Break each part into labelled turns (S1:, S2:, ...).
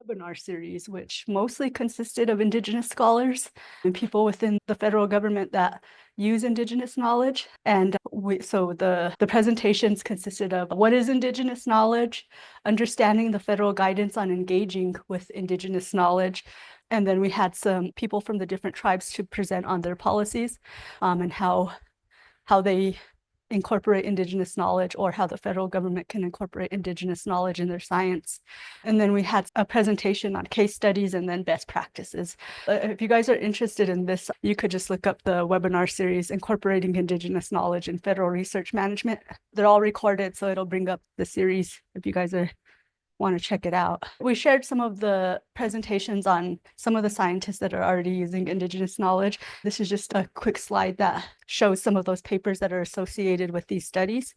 S1: webinar series, which mostly consisted of Indigenous scholars and people within the federal government that use Indigenous knowledge. And so the presentations consisted of what is Indigenous knowledge, understanding the federal guidance on engaging with Indigenous knowledge. And then we had some people from the different tribes to present on their policies and how they incorporate Indigenous knowledge, or how the federal government can incorporate Indigenous knowledge in their science. And then we had a presentation on case studies and then best practices. If you guys are interested in this, you could just look up the webinar series, Incorporating Indigenous Knowledge in Federal Research Management. They're all recorded, so it'll bring up the series if you guys want to check it out. We shared some of the presentations on some of the scientists that are already using Indigenous knowledge. This is just a quick slide that shows some of those papers that are associated with these studies.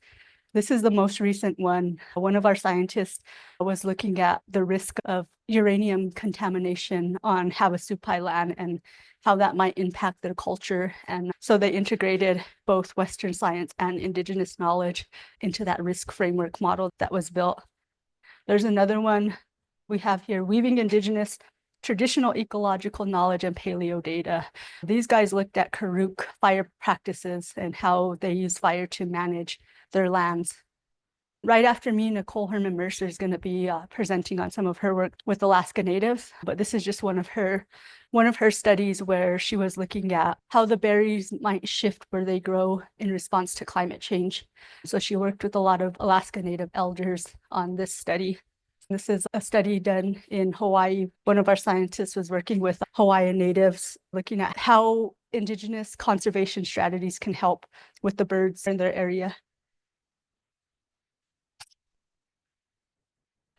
S1: This is the most recent one. One of our scientists was looking at the risk of uranium contamination on Havasupai land and how that might impact their culture. And so they integrated both Western science and Indigenous knowledge into that risk framework model that was built. There's another one we have here, Weaving Indigenous Traditional Ecological Knowledge and Paleo Data. These guys looked at Karuk fire practices and how they use fire to manage their lands. Right after me, Nicole Herman Mercer is going to be presenting on some of her work with Alaska Natives, but this is just one of her studies where she was looking at how the berries might shift where they grow in response to climate change. So she worked with a lot of Alaska Native elders on this study. This is a study done in Hawaii. One of our scientists was working with Hawaiian natives, looking at how Indigenous conservation strategies can help with the birds in their area.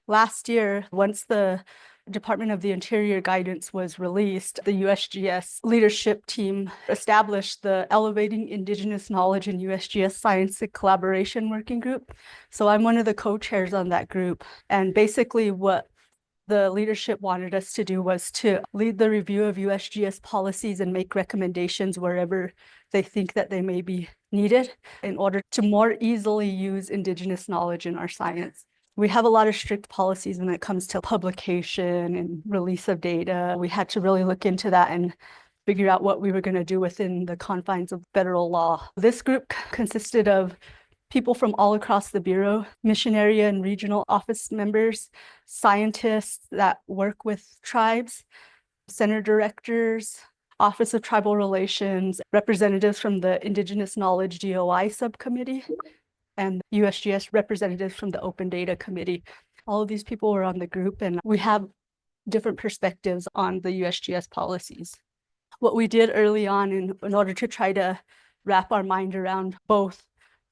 S1: Last year, once the Department of the Interior guidance was released, the USGS leadership team established the Elevating Indigenous Knowledge in USGS Science and Collaboration Working Group. So I'm one of the co-chairs on that group. And basically what the leadership wanted us to do was to lead the review of USGS policies and make recommendations wherever they think that they may be needed in order to more easily use Indigenous knowledge in our science. We have a lot of strict policies when it comes to publication and release of data. We had to really look into that and figure out what we were going to do within the confines of federal law. This group consisted of people from all across the Bureau, mission area and regional office members, scientists that work with tribes, center directors, Office of Tribal Relations, representatives from the Indigenous Knowledge DOI subcommittee, and USGS representatives from the Open Data Committee. All of these people were on the group, and we have different perspectives on the USGS policies. What we did early on in order to try to wrap our mind around both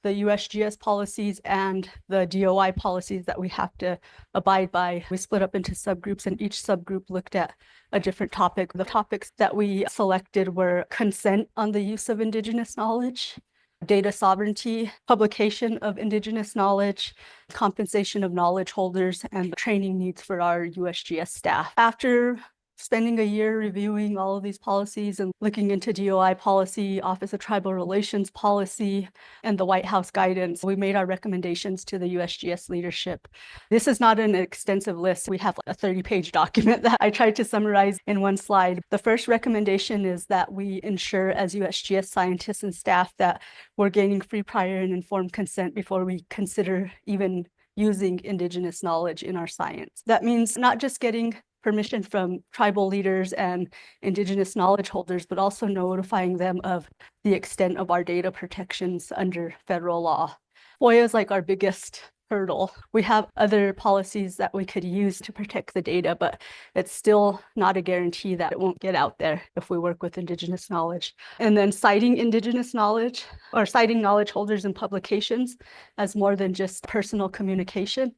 S1: the USGS policies and the DOI policies that we have to abide by, we split up into subgroups, and each subgroup looked at a different topic. The topics that we selected were consent on the use of Indigenous knowledge, data sovereignty, publication of Indigenous knowledge, compensation of knowledge holders, and training needs for our USGS staff. After spending a year reviewing all of these policies and looking into DOI policy, Office of Tribal Relations policy, and the White House guidance, we made our recommendations to the USGS leadership. This is not an extensive list. We have a 30-page document that I tried to summarize in one slide. The first recommendation is that we ensure as USGS scientists and staff that we're gaining free, prior, and informed consent before we consider even using Indigenous knowledge in our science. That means not just getting permission from tribal leaders and Indigenous knowledge holders, but also notifying them of the extent of our data protections under federal law. FOIA is like our biggest hurdle. We have other policies that we could use to protect the data, but it's still not a guarantee that it won't get out there if we work with Indigenous knowledge. And then citing Indigenous knowledge or citing knowledge holders in publications as more than just personal communication.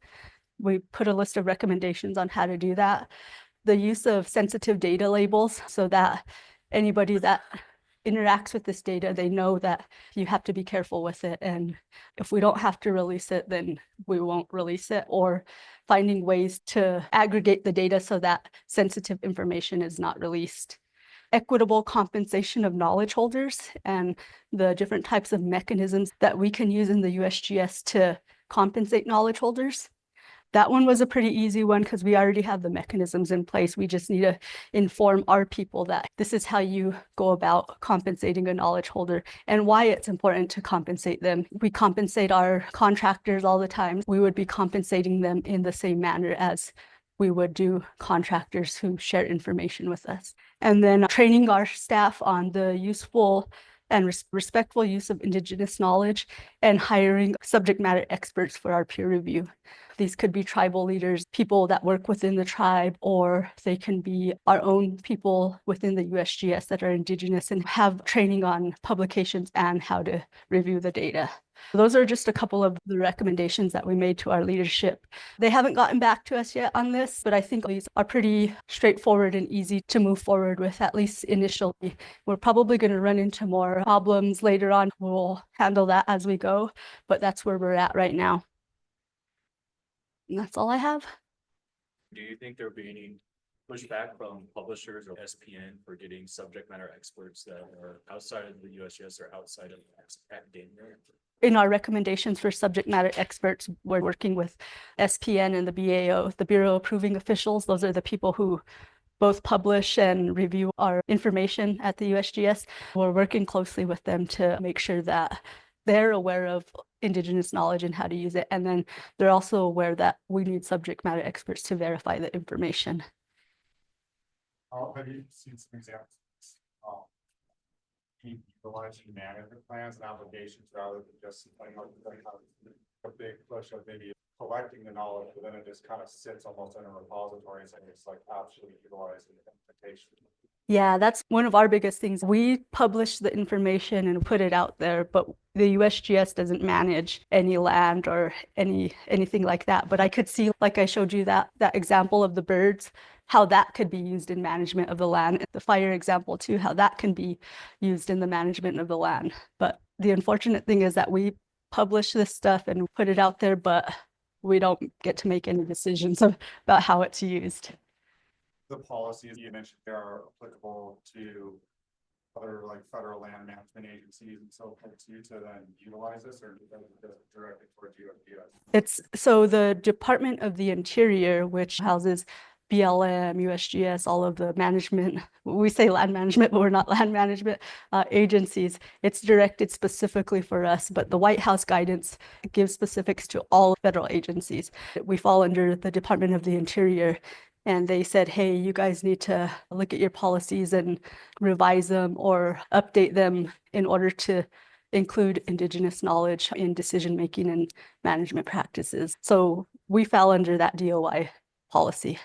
S1: We put a list of recommendations on how to do that. The use of sensitive data labels so that anybody that interacts with this data, they know that you have to be careful with it. And if we don't have to release it, then we won't release it, or finding ways to aggregate the data so that sensitive information is not released. Equitable compensation of knowledge holders and the different types of mechanisms that we can use in the USGS to compensate knowledge holders. That one was a pretty easy one because we already have the mechanisms in place. We just need to inform our people that this is how you go about compensating a knowledge holder and why it's important to compensate them. We compensate our contractors all the time. We would be compensating them in the same manner as we would do contractors who share information with us. And then training our staff on the useful and respectful use of Indigenous knowledge and hiring subject matter experts for our peer review. These could be tribal leaders, people that work within the tribe, or they can be our own people within the USGS that are Indigenous and have training on publications and how to review the data. Those are just a couple of the recommendations that we made to our leadership. They haven't gotten back to us yet on this, but I think these are pretty straightforward and easy to move forward with, at least initially. We're probably going to run into more problems later on. We'll handle that as we go, but that's where we're at right now. And that's all I have.
S2: Do you think there'll be any pushback from publishers or SPN for getting subject matter experts that are outside of the USGS or outside of academia?
S1: In our recommendations for subject matter experts, we're working with SPN and the BAO, the Bureau Approving Officials. Those are the people who both publish and review our information at the USGS. We're working closely with them to make sure that they're aware of Indigenous knowledge and how to use it. And then they're also aware that we need subject matter experts to verify the information.
S3: Have you seen some examples utilizing management plans and obligations rather than just like a big push of maybe collecting the knowledge, but then it just kind of sits almost in a repository and it's like actually utilizing the implementation?
S1: Yeah, that's one of our biggest things. We publish the information and put it out there, but the USGS doesn't manage any land or anything like that. But I could see, like I showed you that example of the birds, how that could be used in management of the land. The fire example too, how that can be used in the management of the land. But the unfortunate thing is that we publish this stuff and put it out there, but we don't get to make any decisions about how it's used.
S3: The policies you mentioned there are applicable to other like federal land management agencies and so forth too, to then utilize this, or does it directly towards USGS?
S1: It's so the Department of the Interior, which houses BLM, USGS, all of the management, we say land management, but we're not land management agencies. It's directed specifically for us, but the White House guidance gives specifics to all federal agencies. We fall under the Department of the Interior. And they said, hey, you guys need to look at your policies and revise them or update them in order to include Indigenous knowledge in decision-making and management practices. So we fell under that DOI policy.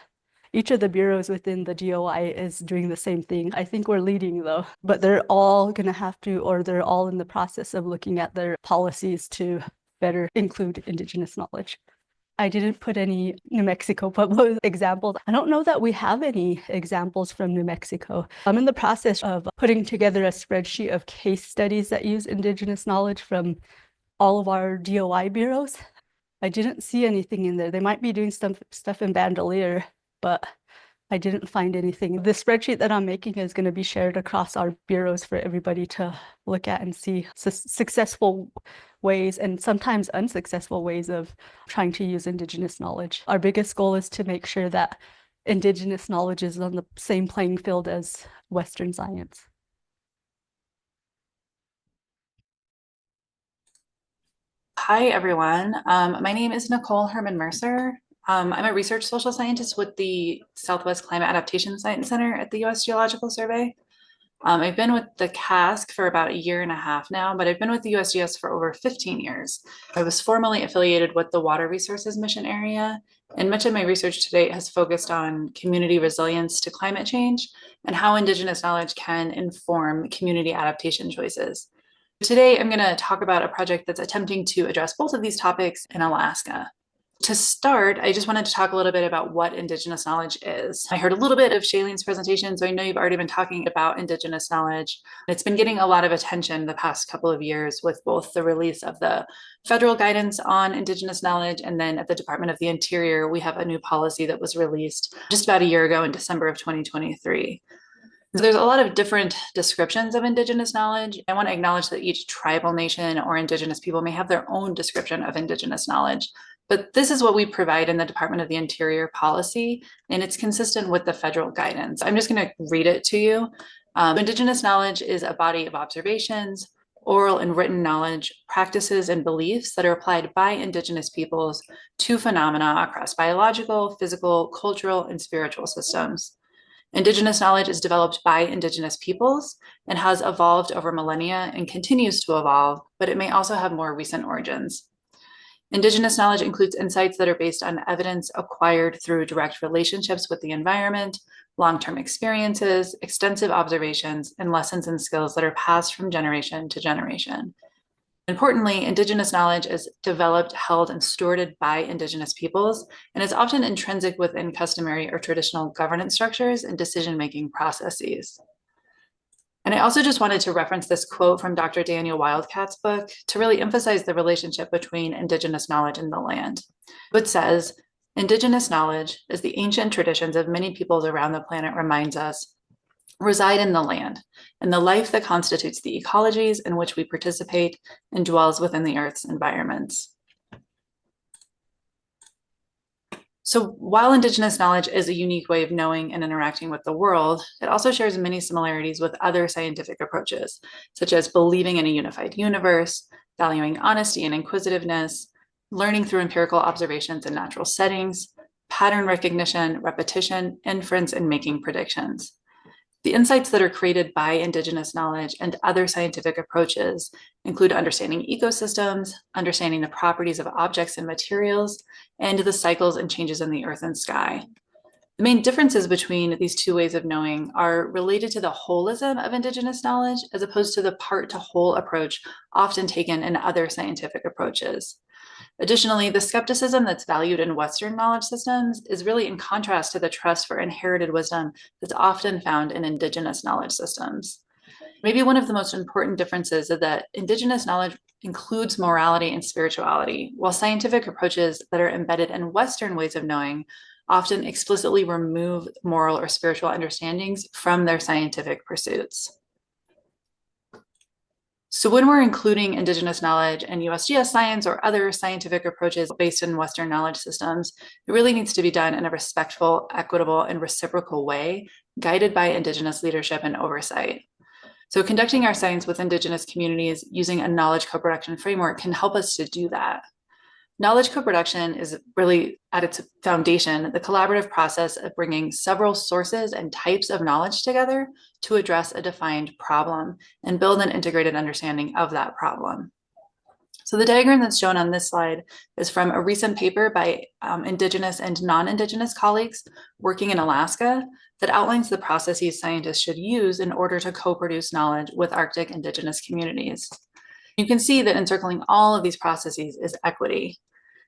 S1: Each of the bureaus within the DOI is doing the same thing. I think we're leading though, but they're all going to have to, or they're all in the process of looking at their policies to better include Indigenous knowledge. I didn't put any New Mexico Pueblo examples. I don't know that we have any examples from New Mexico. I'm in the process of putting together a spreadsheet of case studies that use Indigenous knowledge from all of our DOI bureaus. I didn't see anything in there. They might be doing stuff in Bandelier, but I didn't find anything. The spreadsheet that I'm making is going to be shared across our bureaus for everybody to look at and see successful ways and sometimes unsuccessful ways of trying to use Indigenous knowledge. Our biggest goal is to make sure that Indigenous knowledge is on the same playing field as Western science.
S4: Hi, everyone. My name is Nicole Herman Mercer. I'm a research social scientist with the Southwest Climate Adaptation Science Center at the U.S. Geological Survey. I've been with the CASC for about 1.5 years now, but I've been with the USGS for over 15 years. I was formerly affiliated with the Water Resources Mission Area, and much of my research to date has focused on community resilience to climate change and how Indigenous knowledge can inform community adaptation choices. Today, I'm going to talk about a project that's attempting to address both of these topics in Alaska. To start, I just wanted to talk a little bit about what Indigenous knowledge is. I heard a little bit of Shailene's presentation, so I know you've already been talking about Indigenous knowledge. It's been getting a lot of attention the past couple of years with both the release of the federal guidance on Indigenous knowledge, and then at the Department of the Interior, we have a new policy that was released just about 1 year ago in December of 2023. So there's a lot of different descriptions of Indigenous knowledge. I want to acknowledge that each tribal nation or Indigenous people may have their own description of Indigenous knowledge. But this is what we provide in the Department of the Interior policy, and it's consistent with the federal guidance. I'm just going to read it to you. Indigenous knowledge is a body of observations, oral and written knowledge, practices, and beliefs that are applied by Indigenous peoples to phenomena across biological, physical, cultural, and spiritual systems. Indigenous knowledge is developed by Indigenous peoples and has evolved over millennia and continues to evolve, but it may also have more recent origins. Indigenous knowledge includes insights that are based on evidence acquired through direct relationships with the environment, long-term experiences, extensive observations, and lessons and skills that are passed from generation to generation. Importantly, Indigenous knowledge is developed, held, and stewarded by Indigenous peoples, and is often intrinsic within customary or traditional governance structures and decision-making processes. And I also just wanted to reference this quote from Dr. Daniel Wildcat's book to really emphasize the relationship between Indigenous knowledge and the land. It says, Indigenous knowledge, as the ancient traditions of many peoples around the planet reminds us, reside in the land and the life that constitutes the ecologies in which we participate and dwells within the Earth's environments. So while Indigenous knowledge is a unique way of knowing and interacting with the world, it also shares many similarities with other scientific approaches, such as believing in a unified universe, valuing honesty and inquisitiveness, learning through empirical observations in natural settings, pattern recognition, repetition, inference, and making predictions. The insights that are created by Indigenous knowledge and other scientific approaches include understanding ecosystems, understanding the properties of objects and materials, and the cycles and changes in the earth and sky. The main differences between these two ways of knowing are related to the holism of Indigenous knowledge as opposed to the part to whole approach often taken in other scientific approaches. Additionally, the skepticism that's valued in Western knowledge systems is really in contrast to the trust for inherited wisdom that's often found in Indigenous knowledge systems. Maybe one of the most important differences is that Indigenous knowledge includes morality and spirituality, while scientific approaches that are embedded in Western ways of knowing often explicitly remove moral or spiritual understandings from their scientific pursuits. So when we're including Indigenous knowledge and USGS science or other scientific approaches based in Western knowledge systems, it really needs to be done in a respectful, equitable, and reciprocal way, guided by Indigenous leadership and oversight. So conducting our science with Indigenous communities using a knowledge co-production framework can help us to do that. Knowledge co-production is really, at its foundation, the collaborative process of bringing several sources and types of knowledge together to address a defined problem and build an integrated understanding of that problem. So the diagram that's shown on this slide is from a recent paper by Indigenous and non-Indigenous colleagues working in Alaska that outlines the processes scientists should use in order to co-produce knowledge with Arctic Indigenous communities. You can see that encircling all of these processes is equity.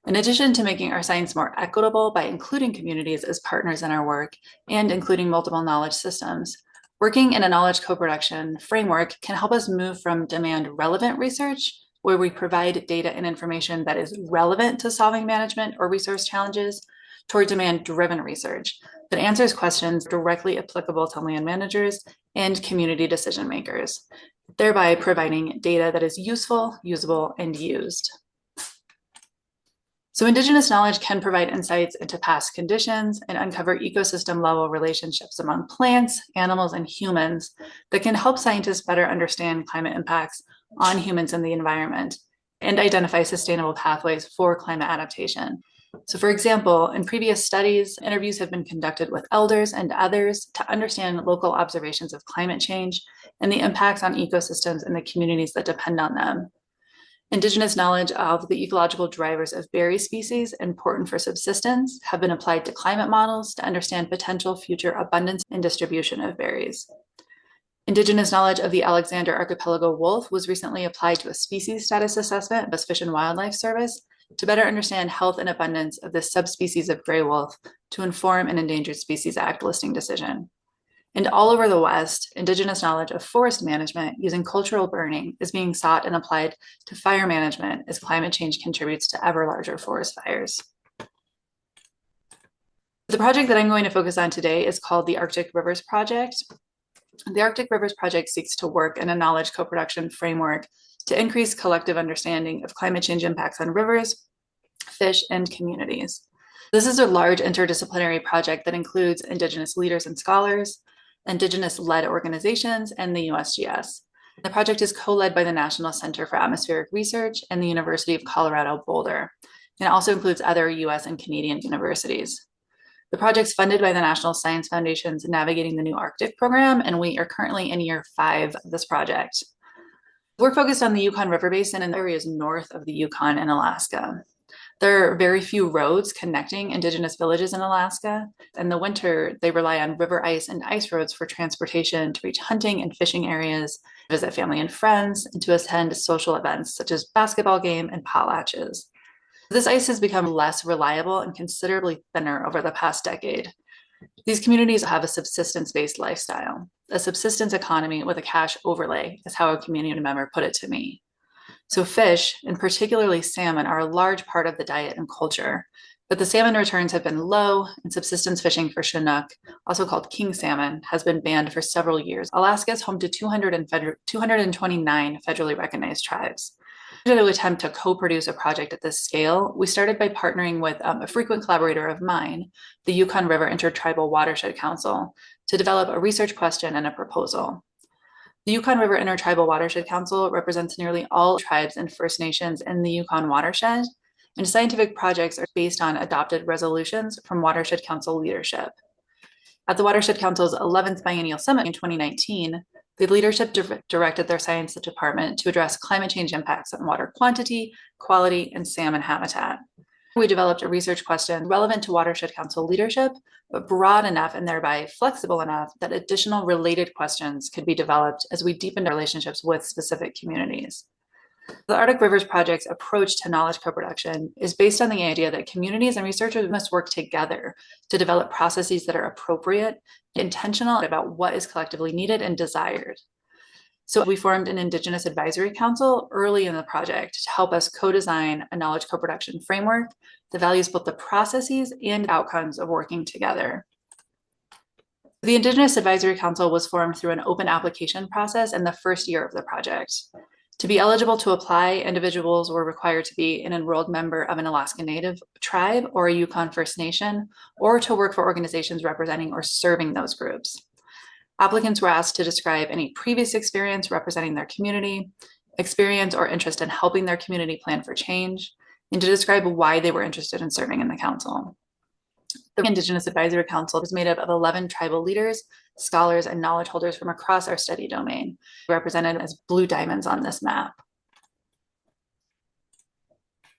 S4: In addition to making our science more equitable by including communities as partners in our work and including multiple knowledge systems, working in a knowledge co-production framework can help us move from demand relevant research, where we provide data and information that is relevant to solving management or resource challenges, toward demand-driven research that answers questions directly applicable to land managers and community decision makers, thereby providing data that is useful, usable, and used. So Indigenous knowledge can provide insights into past conditions and uncover ecosystem level relationships among plants, animals, and humans that can help scientists better understand climate impacts on humans and the environment and identify sustainable pathways for climate adaptation. So for example, in previous studies, interviews have been conducted with elders and others to understand local observations of climate change and the impacts on ecosystems and the communities that depend on them. Indigenous knowledge of the ecological drivers of berry species important for subsistence have been applied to climate models to understand potential future abundance and distribution of berries. Indigenous knowledge of the Alexander Archipelago wolf was recently applied to a species status assessment of Fish and Wildlife Service to better understand health and abundance of this subspecies of gray wolf to inform an Endangered Species Act listing decision. And all over the West, Indigenous knowledge of forest management using cultural burning is being sought and applied to fire management as climate change contributes to ever larger forest fires. The project that I'm going to focus on today is called the Arctic Rivers Project. The Arctic Rivers Project seeks to work in a knowledge co-production framework to increase collective understanding of climate change impacts on rivers fish, and communities. This is a large interdisciplinary project that includes Indigenous leaders and scholars, Indigenous-led organizations, and the USGS. The project is co-led by the National Center for Atmospheric Research and the University of Colorado Boulder, and it also includes other US and Canadian universities. The project's funded by the National Science Foundation's Navigating the New Arctic program, and we are currently in year 5 of this project. We're focused on the Yukon River Basin and areas north of the Yukon and Alaska. There are very few roads connecting Indigenous villages in Alaska. In the winter, they rely on river ice and ice roads for transportation to reach hunting and fishing areas, visit family and friends, and to attend social events such as basketball game and potlatches. This ice has become less reliable and considerably thinner over the past decade. These communities have a subsistence-based lifestyle. A subsistence economy with a cash overlay is how a community member put it to me. So fish, and particularly salmon, are a large part of the diet and culture, but the salmon returns have been low, and subsistence fishing for Chinook, also called king salmon, has been banned for several years. Alaska is home to 229 federally recognized tribes. To attempt to co-produce a project at this scale, we started by partnering with a frequent collaborator of mine, the Yukon River Intertribal Watershed Council, to develop a research question and a proposal. The Yukon River Intertribal Watershed Council represents nearly all tribes and First Nations in the Yukon watershed, and scientific projects are based on adopted resolutions from Watershed Council leadership. At the Watershed Council's 11th Biennial Summit in 2019, the leadership directed their science department to address climate change impacts on water quantity, quality, and salmon habitat. We developed a research question relevant to Watershed Council leadership, but broad enough and thereby flexible enough that additional related questions could be developed as we deepened our relationships with specific communities. The Arctic Rivers Project's approach to knowledge co-production is based on the idea that communities and researchers must work together to develop processes that are appropriate, intentional about what is collectively needed and desired. So we formed an Indigenous Advisory Council early in the project to help us co-design a knowledge co-production framework that values both the processes and outcomes of working together. The Indigenous Advisory Council was formed through an open application process in the first year of the project. To be eligible to apply, individuals were required to be an enrolled member of an Alaska Native tribe or a Yukon First Nation, or to work for organizations representing or serving those groups. Applicants were asked to describe any previous experience representing their community, experience or interest in helping their community plan for change, and to describe why they were interested in serving in the council. The Indigenous Advisory Council is made up of 11 tribal leaders, scholars, and knowledge holders from across our study domain, represented as blue diamonds on this map.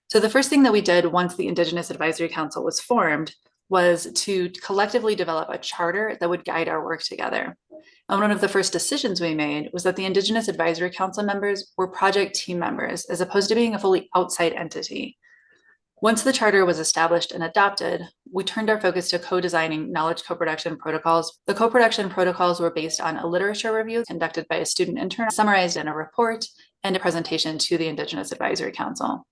S4: So the first thing that we did once the Indigenous Advisory Council was formed was to collectively develop a charter that would guide our work together. And one of the first decisions we made was that the Indigenous Advisory Council members were project team members, as opposed to being a fully outside entity. Once the charter was established and adopted, we turned our focus to co-designing knowledge co-production protocols. The co-production protocols were based on a literature review conducted by a student intern, summarized in a report, and a presentation to the Indigenous Advisory Council.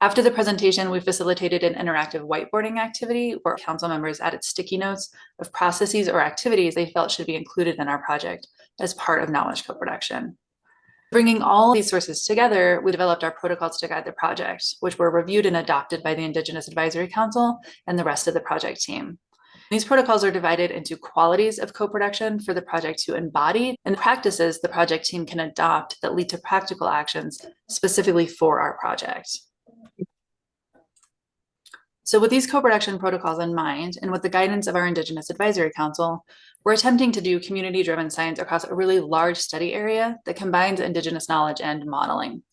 S4: After the presentation, we facilitated an interactive whiteboarding activity where council members added sticky notes of processes or activities they felt should be included in our project as part of knowledge co-production. Bringing all these sources together, we developed our protocols to guide the project, which were reviewed and adopted by the Indigenous Advisory Council and the rest of the project team. These protocols are divided into qualities of co-production for the project to embody and practices the project team can adopt that lead to practical actions specifically for our project. So with these co-production protocols in mind, and with the guidance of our Indigenous Advisory Council, we're attempting to do community-driven science across a really large study area that combines Indigenous knowledge and modeling.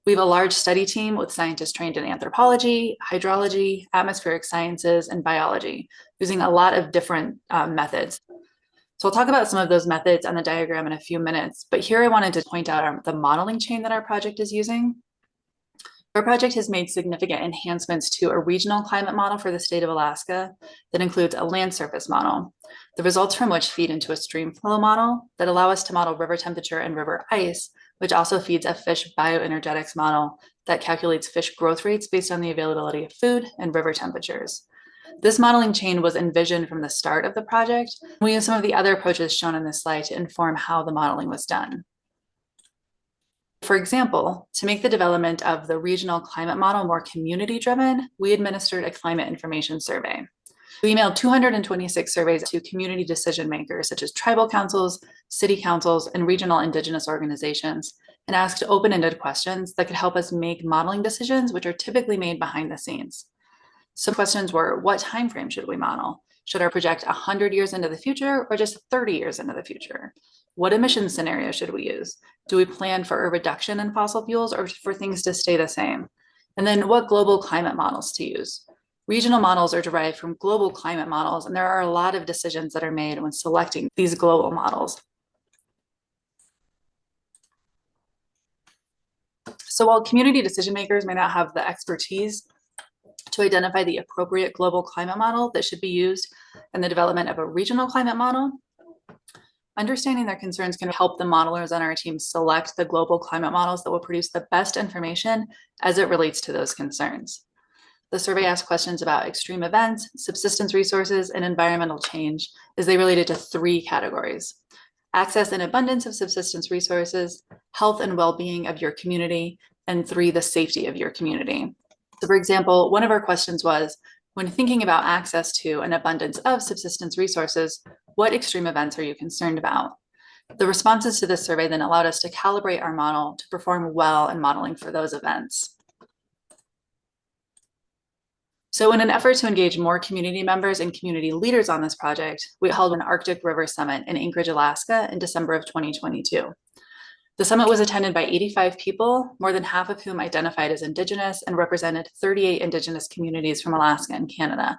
S4: We have a large study team with scientists trained in anthropology, hydrology, atmospheric sciences, and biology, using a lot of different methods. So I'll talk about some of those methods on the diagram in a few minutes, but here I wanted to point out the modeling chain that our project is using. Our project has made significant enhancements to a regional climate model for the state of Alaska that includes a land surface model, the results from which feed into a stream flow model that allow us to model river temperature and river ice, which also feeds a fish bioenergetics model that calculates fish growth rates based on the availability of food and river temperatures. This modeling chain was envisioned from the start of the project. We use some of the other approaches shown in this slide to inform how the modeling was done. For example, to make the development of the regional climate model more community-driven, we administered a climate information survey. We emailed 226 surveys to community decision makers, such as tribal councils, city councils, and regional indigenous organizations, and asked open-ended questions that could help us make modeling decisions, which are typically made behind the scenes. Some questions were, what time frame should we model? Should our project 100 years into the future or just 30 years into the future? What emission scenario should we use? Do we plan for a reduction in fossil fuels or for things to stay the same? And then what global climate models to use? Regional models are derived from global climate models, and there are a lot of decisions that are made when selecting these global models. So while community decision makers may not have the expertise to identify the appropriate global climate model that should be used in the development of a regional climate model, understanding their concerns can help the modelers on our team select the global climate models that will produce the best information as it relates to those concerns. The survey asked questions about extreme events, subsistence resources, and environmental change as they related to 3 categories: access and abundance of subsistence resources, health and well-being of your community, and 3, the safety of your community. So for example, one of our questions was, when thinking about access to an abundance of subsistence resources, what extreme events are you concerned about? The responses to this survey then allowed us to calibrate our model to perform well in modeling for those events. So in an effort to engage more community members and community leaders on this project, we held an Arctic River Summit in Anchorage, Alaska in December of 2022. The summit was attended by 85 people, more than half of whom identified as Indigenous and represented 38 Indigenous communities from Alaska and Canada.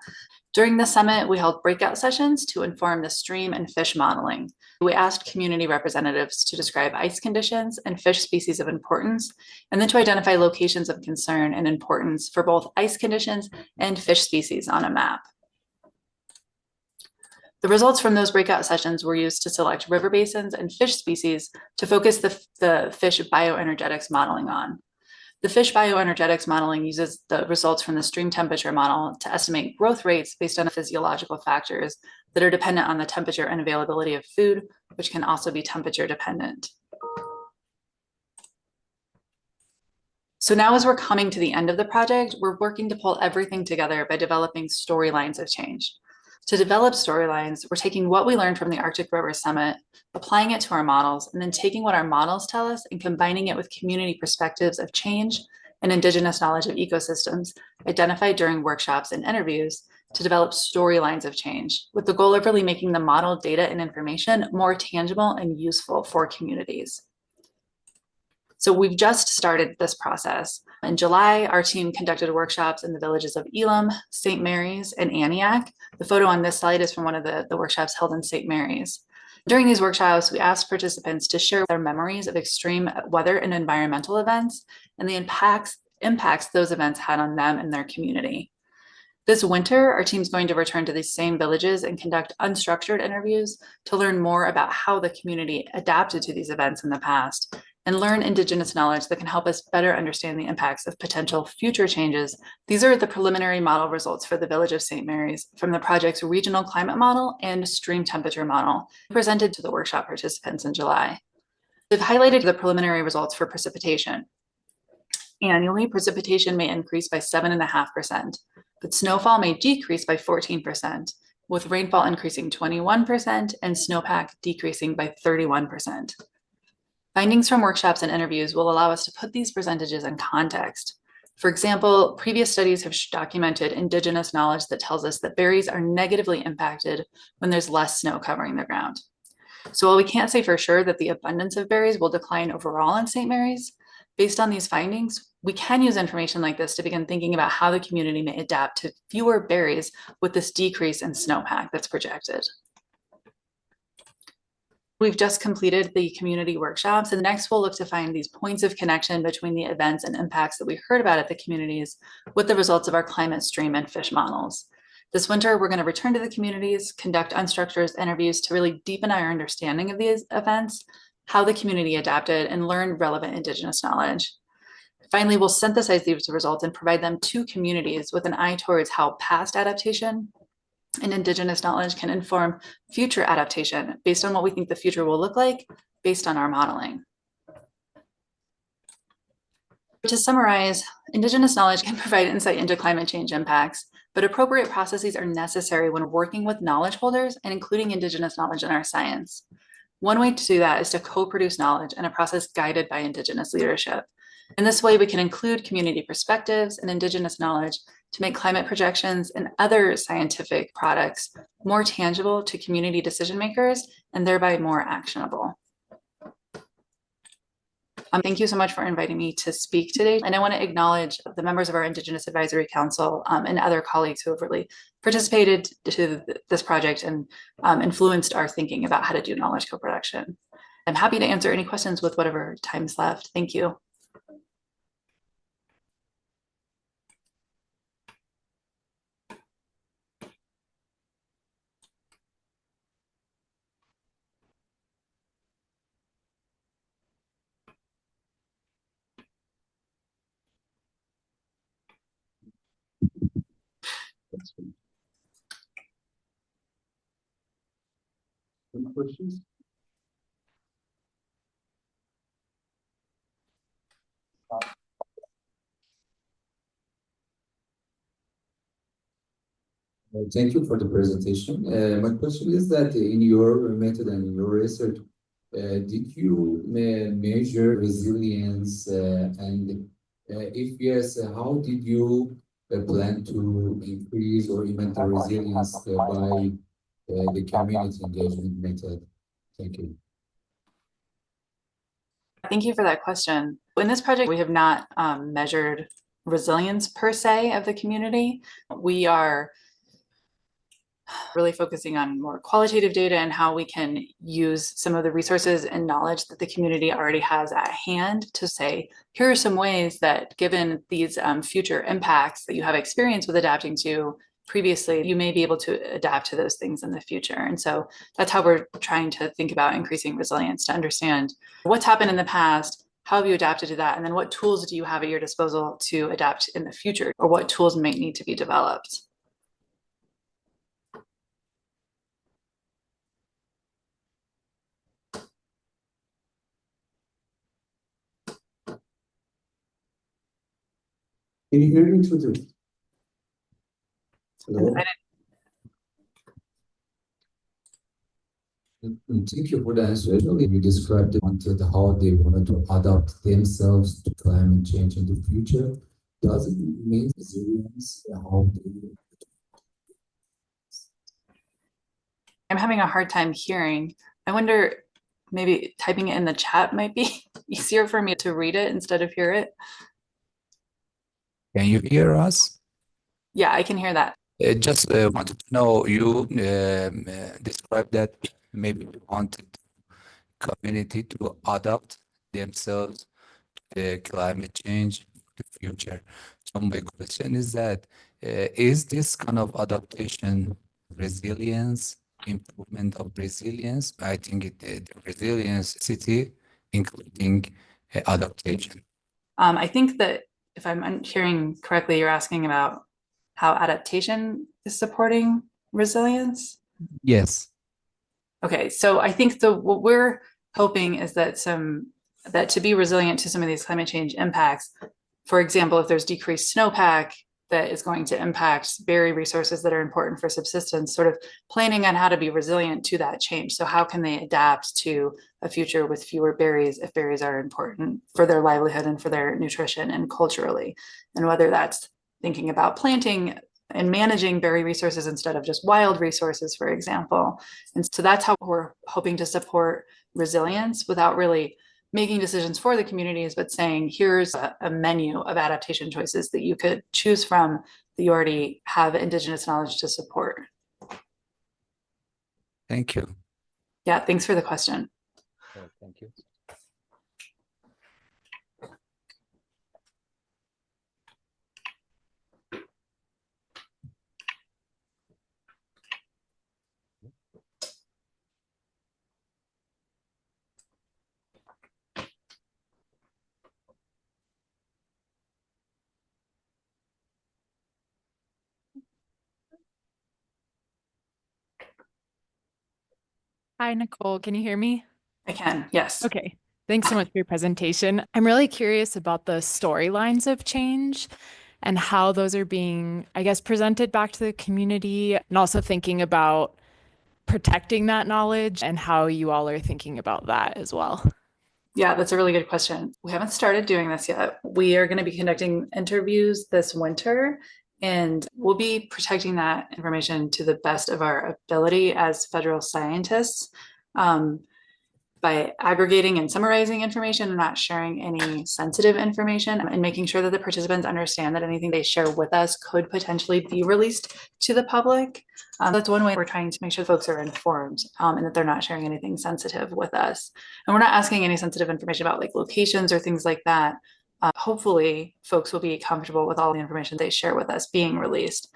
S4: During the summit, we held breakout sessions to inform the stream and fish modeling. We asked community representatives to describe ice conditions and fish species of importance, and then to identify locations of concern and importance for both ice conditions and fish species on a map. The results from those breakout sessions were used to select river basins and fish species to focus the fish bioenergetics modeling on. The fish bioenergetics modeling uses the results from the stream temperature model to estimate growth rates based on physiological factors that are dependent on the temperature and availability of food, which can also be temperature dependent. So now as we're coming to the end of the project, we're working to pull everything together by developing storylines of change. To develop storylines, we're taking what we learned from the Arctic River Summit, applying it to our models, and then taking what our models tell us and combining it with community perspectives of change and Indigenous knowledge of ecosystems identified during workshops and interviews to develop storylines of change, with the goal of really making the model data and information more tangible and useful for communities. So we've just started this process. In July, our team conducted workshops in the villages of Elam, St. Mary's, and Aniak. The photo on this slide is from one of the workshops held in St. Mary's. During these workshops, we asked participants to share their memories of extreme weather and environmental events and the impacts those events had on them and their community. This winter, our team's going to return to these same villages and conduct unstructured interviews to learn more about how the community adapted to these events in the past and learn Indigenous knowledge that can help us better understand the impacts of potential future changes. These are the preliminary model results for the village of St. Mary's from the project's regional climate model and stream temperature model presented to the workshop participants in July. They've highlighted the preliminary results for precipitation. Annually, precipitation may increase by 7.5%, but snowfall may decrease by 14%, with rainfall increasing 21% and snowpack decreasing by 31%. Findings from workshops and interviews will allow us to put these percentages in context. For example, previous studies have documented Indigenous knowledge that tells us that berries are negatively impacted when there's less snow covering the ground. So while we can't say for sure that the abundance of berries will decline overall in St. Mary's, based on these findings, we can use information like this to begin thinking about how the community may adapt to fewer berries with this decrease in snowpack that's projected. We've just completed the community workshops, and next we'll look to find these points of connection between the events and impacts that we heard about at the communities with the results of our climate, stream, and fish models. This winter, we're going to return to the communities, conduct unstructured interviews to really deepen our understanding of these events, how the community adapted, and learn relevant Indigenous knowledge. Finally, we'll synthesize these results and provide them to communities with an eye towards how past adaptation and Indigenous knowledge can inform future adaptation based on what we think the future will look like based on our modeling. To summarize, Indigenous knowledge can provide insight into climate change impacts, but appropriate processes are necessary when working with knowledge holders and including Indigenous knowledge in our science. One way to do that is to co-produce knowledge in a process guided by Indigenous leadership. In this way, we can include community perspectives and Indigenous knowledge to make climate projections and other scientific products more tangible to community decision makers and thereby more actionable. Thank you so much for inviting me to speak today. And I want to acknowledge the members of our Indigenous Advisory Council and other colleagues who have really participated to this project and influenced our thinking about how to do knowledge co-production. I'm happy to answer any questions with whatever time's left. Thank you.
S5: Any questions? Thank you for the presentation. My question is that in your method and in your research, did you measure resilience and if yes, how did you plan to increase or invent the resilience by the community engagement method? Thank you.
S4: Thank you for that question. In this project, we have not measured resilience per se of the community. We are really focusing on more qualitative data and how we can use some of the resources and knowledge that the community already has at hand to say, here are some ways that given these future impacts that you have experience with adapting to previously, you may be able to adapt to those things in the future. And so that's how we're trying to think about increasing resilience, to understand what's happened in the past, how have you adapted to that, and then what tools do you have at your disposal to adapt in the future, or what tools might need to be developed.
S5: Can you hear me through the? Hello? Thank you for the answer. You described how they wanted to adapt themselves to climate change in the future. Does it mean resilience? How they...
S4: I'm having a hard time hearing. I wonder, maybe typing it in the chat might be easier for me to read it instead of hear it.
S5: Can you hear us?
S4: Yeah, I can hear that.
S5: Just wanted to know, you described that maybe you wanted community to adapt themselves to climate change in the future. So my question is that, is this kind of adaptation resilience, improvement of resilience? I think the resilience city, including adaptation.
S4: I think that if I'm hearing correctly, you're asking about how adaptation is supporting resilience.
S5: Yes.
S4: Okay, so I think what we're hoping is that to be resilient to some of these climate change impacts, for example, if there's decreased snowpack that is going to impact berry resources that are important for subsistence, sort of planning on how to be resilient to that change. So how can they adapt to a future with fewer berries if berries are important for their livelihood and for their nutrition and culturally? And whether that's thinking about planting and managing berry resources instead of just wild resources, for example. And so that's how we're hoping to support resilience without really making decisions for the communities, but saying, here's a menu of adaptation choices that you could choose from that you already have Indigenous knowledge to support.
S5: Thank you.
S4: Yeah, thanks for the question.
S5: Thank you.
S6: Hi, Nicole. Can you hear me?
S4: I can, yes.
S6: Okay, Thanks so much for your presentation. I'm really curious about the storylines of change and how those are being, I guess, presented back to the community, and also thinking about protecting that knowledge and how you all are thinking about that as well.
S4: Yeah, that's a really good question. We haven't started doing this yet. We are going to be conducting interviews this winter, and we'll be protecting that information to the best of our ability as federal scientists. By aggregating and summarizing information and not sharing any sensitive information, and making sure that the participants understand that anything they share with us could potentially be released to the public. That's one way we're trying to make sure folks are informed, and that they're not sharing anything sensitive with us. And we're not asking any sensitive information about like locations or things like that. Hopefully folks will be comfortable with all the information they share with us being released.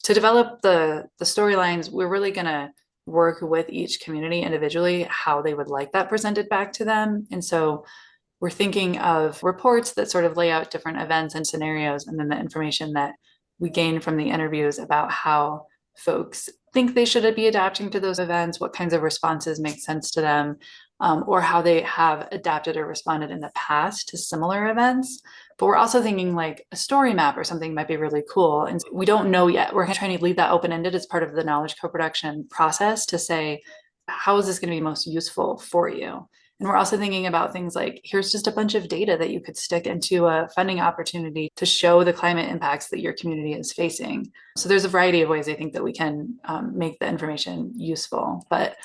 S4: To develop the storylines, we're really going to work with each community individually how they would like that presented back to them. And so we're thinking of reports that sort of lay out different events and scenarios, and then the information that we gain from the interviews about how folks think they should be adapting to those events, what kinds of responses make sense to them, or how they have adapted or responded in the past to similar events. But we're also thinking like a story map or something might be really cool. And we don't know yet. We're trying to leave that open-ended as part of the knowledge co-production process to say, how is this going to be most useful for you? And we're also thinking about things like, here's just a bunch of data that you could stick into a funding opportunity to show the climate impacts that your community is facing. So there's a variety of ways I think that we can make the information useful, but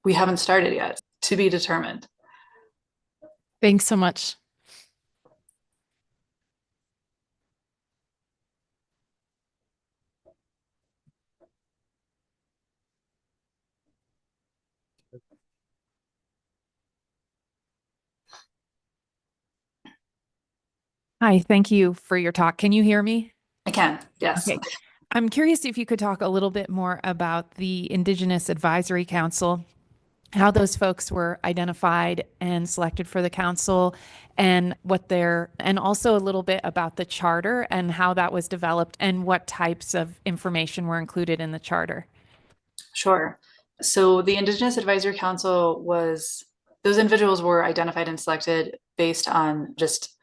S4: we haven't started yet. To be determined.
S6: Thanks so much. Hi, thank you for your talk. Can you hear me?
S4: I can, yes.
S6: Okay. I'm curious if you could talk a little bit more about the Indigenous Advisory Council, how those folks were identified and selected for the council, and and also a little bit about the charter and how that was developed and what types of information were included in the charter.
S4: Sure. So the Indigenous Advisory Council those individuals were identified and selected based on just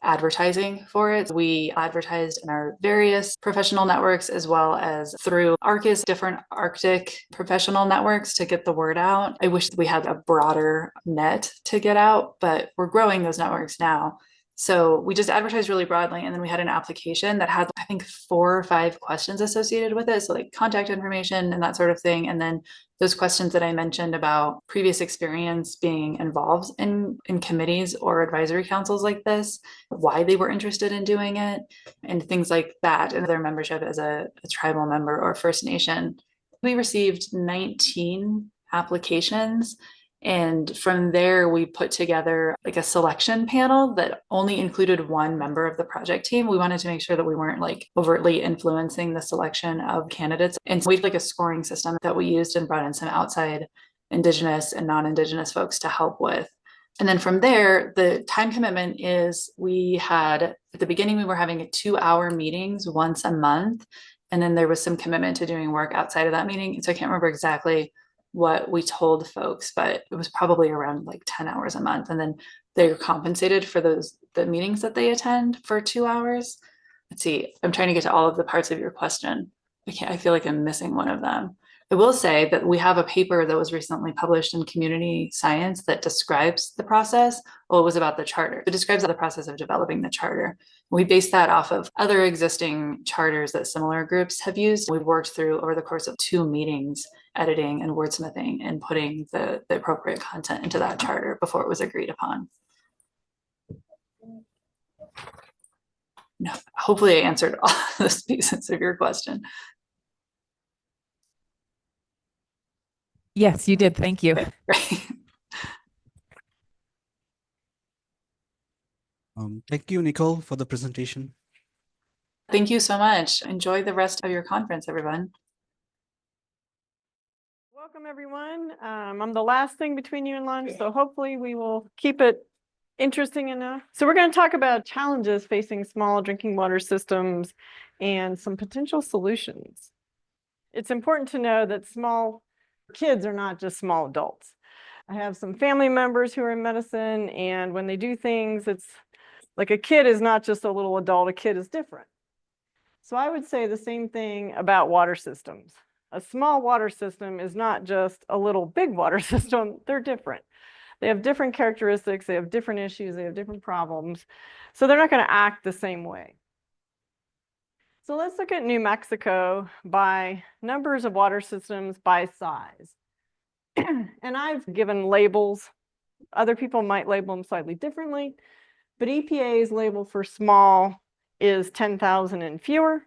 S4: advertising for it. We advertised in our various professional networks as well as through ARCIS, different Arctic professional networks to get the word out. I wish we had a broader net to get out, but we're growing those networks now. So we just advertised really broadly, and then we had an application that had, I think, 4 or 5 questions associated with it. So like contact information and that sort of thing. And then those questions that I mentioned about previous experience being involved in committees or advisory councils like this, why they were interested in doing it, and things like that, and their membership as a tribal member or First Nation. We received 19 applications. And from there, we put together like a selection panel that only included one member of the project team. We wanted to make sure that we weren't like overtly influencing the selection of candidates. And so we had like a scoring system that we used and brought in some outside Indigenous and non-Indigenous folks to help with. And then from there, the time commitment is at the beginning, we were having 2-hour meetings once a month. And then there was some commitment to doing work outside of that meeting. And so I can't remember exactly what we told folks, but it was probably around like 10 hours a month. And then they're compensated for the meetings that they attend for 2 hours. Let's see, I'm trying to get to all of the parts of your question. I feel like I'm missing one of them. I will say that we have a paper that was recently published in Community Science that describes the process. Well, it was about the charter. It describes the process of developing the charter. We based that off of other existing charters that similar groups have used. We've worked through over the course of 2 meetings, editing and wordsmithing and putting the appropriate content into that charter before it was agreed upon. No, hopefully I answered all those pieces of your question.
S6: Yes, you did. Thank you.
S4: Okay, great.
S7: Thank you, Nicole, for the presentation.
S4: Thank you so much. Enjoy the rest of your conference, everyone.
S8: Welcome, everyone. I'm the last thing between you and lunch, so hopefully we will keep it interesting enough. So we're going to talk about challenges facing small drinking water systems and some potential solutions. It's important to know that small kids are not just small adults. I have some family members who are in medicine, and when they do things, it's like a kid is not just a little adult, a kid is different. So I would say the same thing about water systems. A small water system is not just a little big water system, they're different. They have different characteristics, they have different issues, they have different problems. So they're not going to act the same way. So let's look at New Mexico by numbers of water systems by size. And I've given labels. Other people might label them slightly differently, but EPA's label for small is 10,000 and fewer.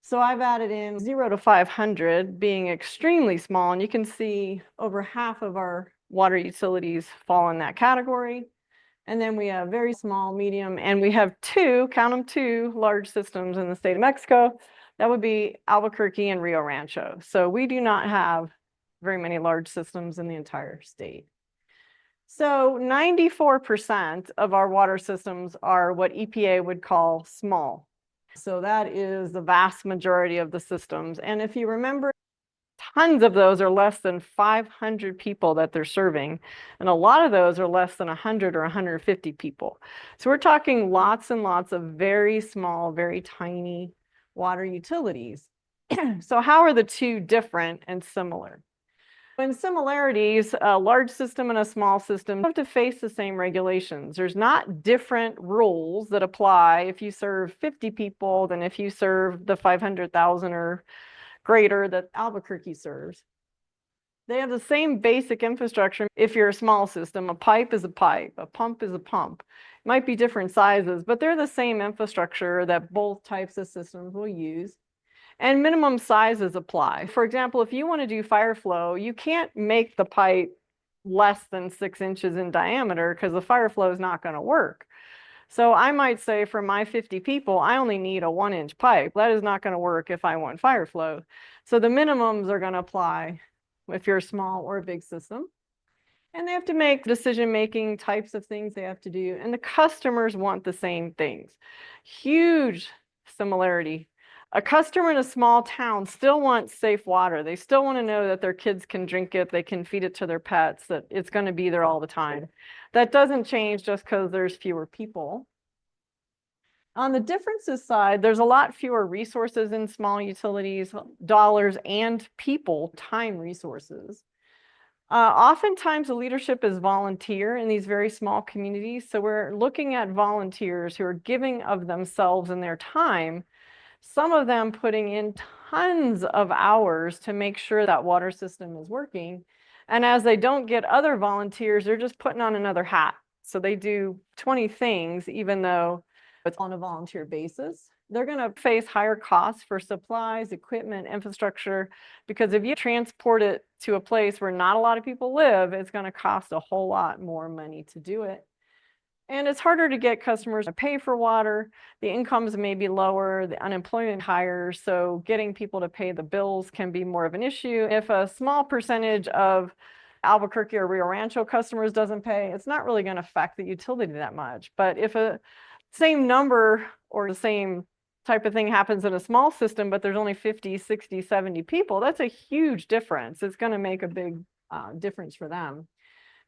S8: So I've added in 0 to 500 being extremely small, and you can see over half of our water utilities fall in that category. And then we have very small, medium, and we have two, count them, two large systems in the state of Mexico. That would be Albuquerque and Rio Rancho. So we do not have very many large systems in the entire state. So 94% of our water systems are what EPA would call small. So that is the vast majority of the systems. And if you remember, tons of those are less than 500 people that they're serving. And a lot of those are less than 100 or 150 people. So we're talking lots and lots of very small, very tiny water utilities. So how are the two different and similar? In similarities, a large system and a small system have to face the same regulations. There's not different rules that apply if you serve 50 people than if you serve the 500,000 or greater that Albuquerque serves. They have the same basic infrastructure. If you're a small system, a pipe is a pipe, a pump is a pump. It might be different sizes, but they're the same infrastructure that both types of systems will use. And minimum sizes apply. For example, if you want to do fire flow, you can't make the pipe less than 6 inches in diameter because the fire flow is not going to work. So I might say for my 50 people, I only need a 1-inch pipe. That is not going to work if I want fire flow. So the minimums are going to apply if you're a small or a big system. And they have to make decision-making types of things they have to do. And the customers want the same things. Huge similarity. A customer in a small town still wants safe water. They still want to know that their kids can drink it, they can feed it to their pets, that it's going to be there all the time. That doesn't change just because there's fewer people. On the differences side, there's a lot fewer resources in small utilities, dollars and people, time resources. Oftentimes the leadership is volunteer in these very small communities. So we're looking at volunteers who are giving of themselves and their time, some of them putting in tons of hours to make sure that water system is working. And as they don't get other volunteers, they're just putting on another hat. So they do 20 things, even though it's on a volunteer basis. They're going to face higher costs for supplies, equipment, infrastructure, because if you transport it to a place where not a lot of people live, it's going to cost a whole lot more money to do it. And it's harder to get customers to pay for water. The incomes may be lower, the unemployment higher, so getting people to pay the bills can be more of an issue. If a small percentage of Albuquerque or Rio Rancho customers doesn't pay, it's not really going to affect the utility that much. But if a same number or the same type of thing happens in a small system, but there's only 50, 60, 70 people, that's a huge difference. It's going to make a big difference for them.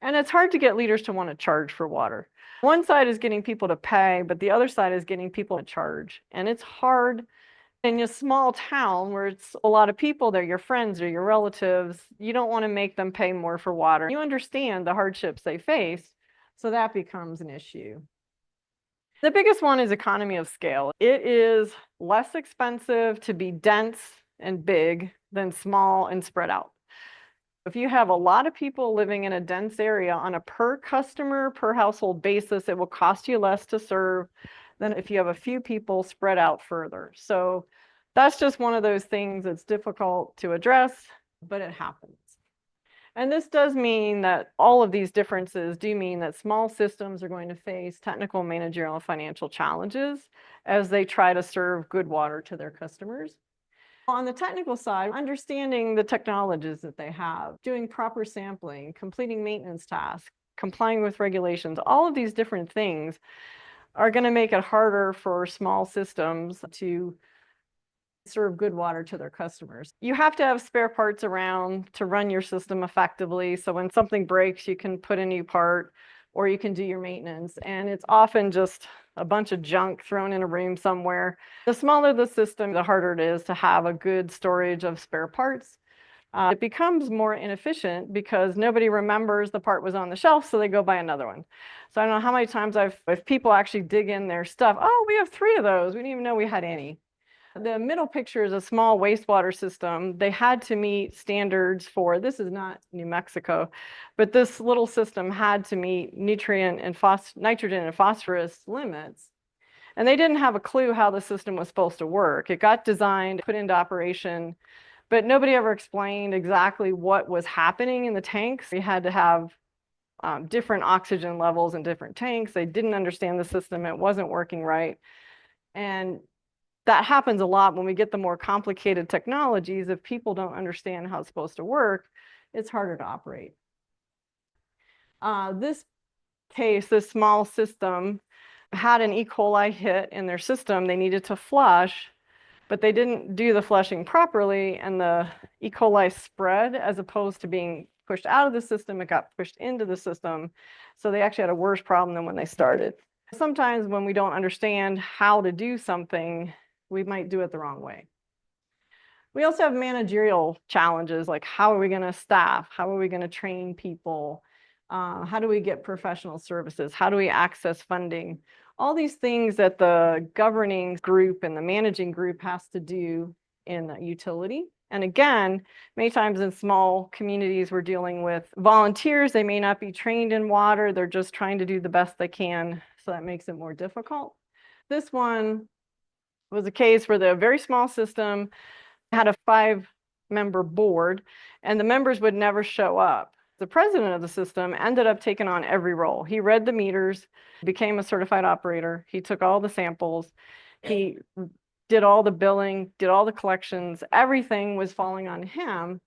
S8: And it's hard to get leaders to want to charge for water. One side is getting people to pay, but the other side is getting people to charge. And it's hard in a small town where it's a lot of people, they're your friends or your relatives. You don't want to make them pay more for water. You understand the hardships they face, so that becomes an issue. The biggest one is economy of scale. It is less expensive to be dense and big than small and spread out. If you have a lot of people living in a dense area on a per customer, per household basis, it will cost you less to serve than if you have a few people spread out further. So that's just one of those things that's difficult to address, but it happens. And this does mean that all of these differences do mean that small systems are going to face technical, managerial, and financial challenges as they try to serve good water to their customers. On the technical side, understanding the technologies that they have, doing proper sampling, completing maintenance tasks, complying with regulations, all of these different things are going to make it harder for small systems to serve good water to their customers. You have to have spare parts around to run your system effectively. So when something breaks, you can put a new part or you can do your maintenance. And it's often just a bunch of junk thrown in a room somewhere. The smaller the system, the harder it is to have a good storage of spare parts. It becomes more inefficient because nobody remembers the part was on the shelf, so they go buy another one. So I don't know how many times if people actually dig in their stuff, oh, we have 3 of those. We didn't even know we had any. The middle picture is a small wastewater system. They had to meet standards for, this is not New Mexico, but this little system had to meet nitrogen and phosphorus limits. And they didn't have a clue how the system was supposed to work. It got designed, put into operation, but nobody ever explained exactly what was happening in the tanks. You had to have different oxygen levels in different tanks. They didn't understand the system. It wasn't working right. And that happens a lot when we get the more complicated technologies. If people don't understand how it's supposed to work, it's harder to operate. This case, this small system had an E. coli hit in their system. They needed to flush, but they didn't do the flushing properly, and the E. coli spread as opposed to being pushed out of the system. It got pushed into the system. So they actually had a worse problem than when they started. Sometimes when we don't understand how to do something, we might do it the wrong way. We also have managerial challenges, like how are we going to staff? How are we going to train people? How do we get professional services? How do we access funding? All these things that the governing group and the managing group has to do in a utility. And again, many times in small communities, we're dealing with volunteers. They may not be trained in water. They're just trying to do the best they can. So that makes it more difficult. This one was a case where the very small system had a 5-member board, and the members would never show up. The president of the system ended up taking on every role. He read the meters, became a certified operator. He took all the samples. He did all the billing, did all the collections. Everything was falling on him.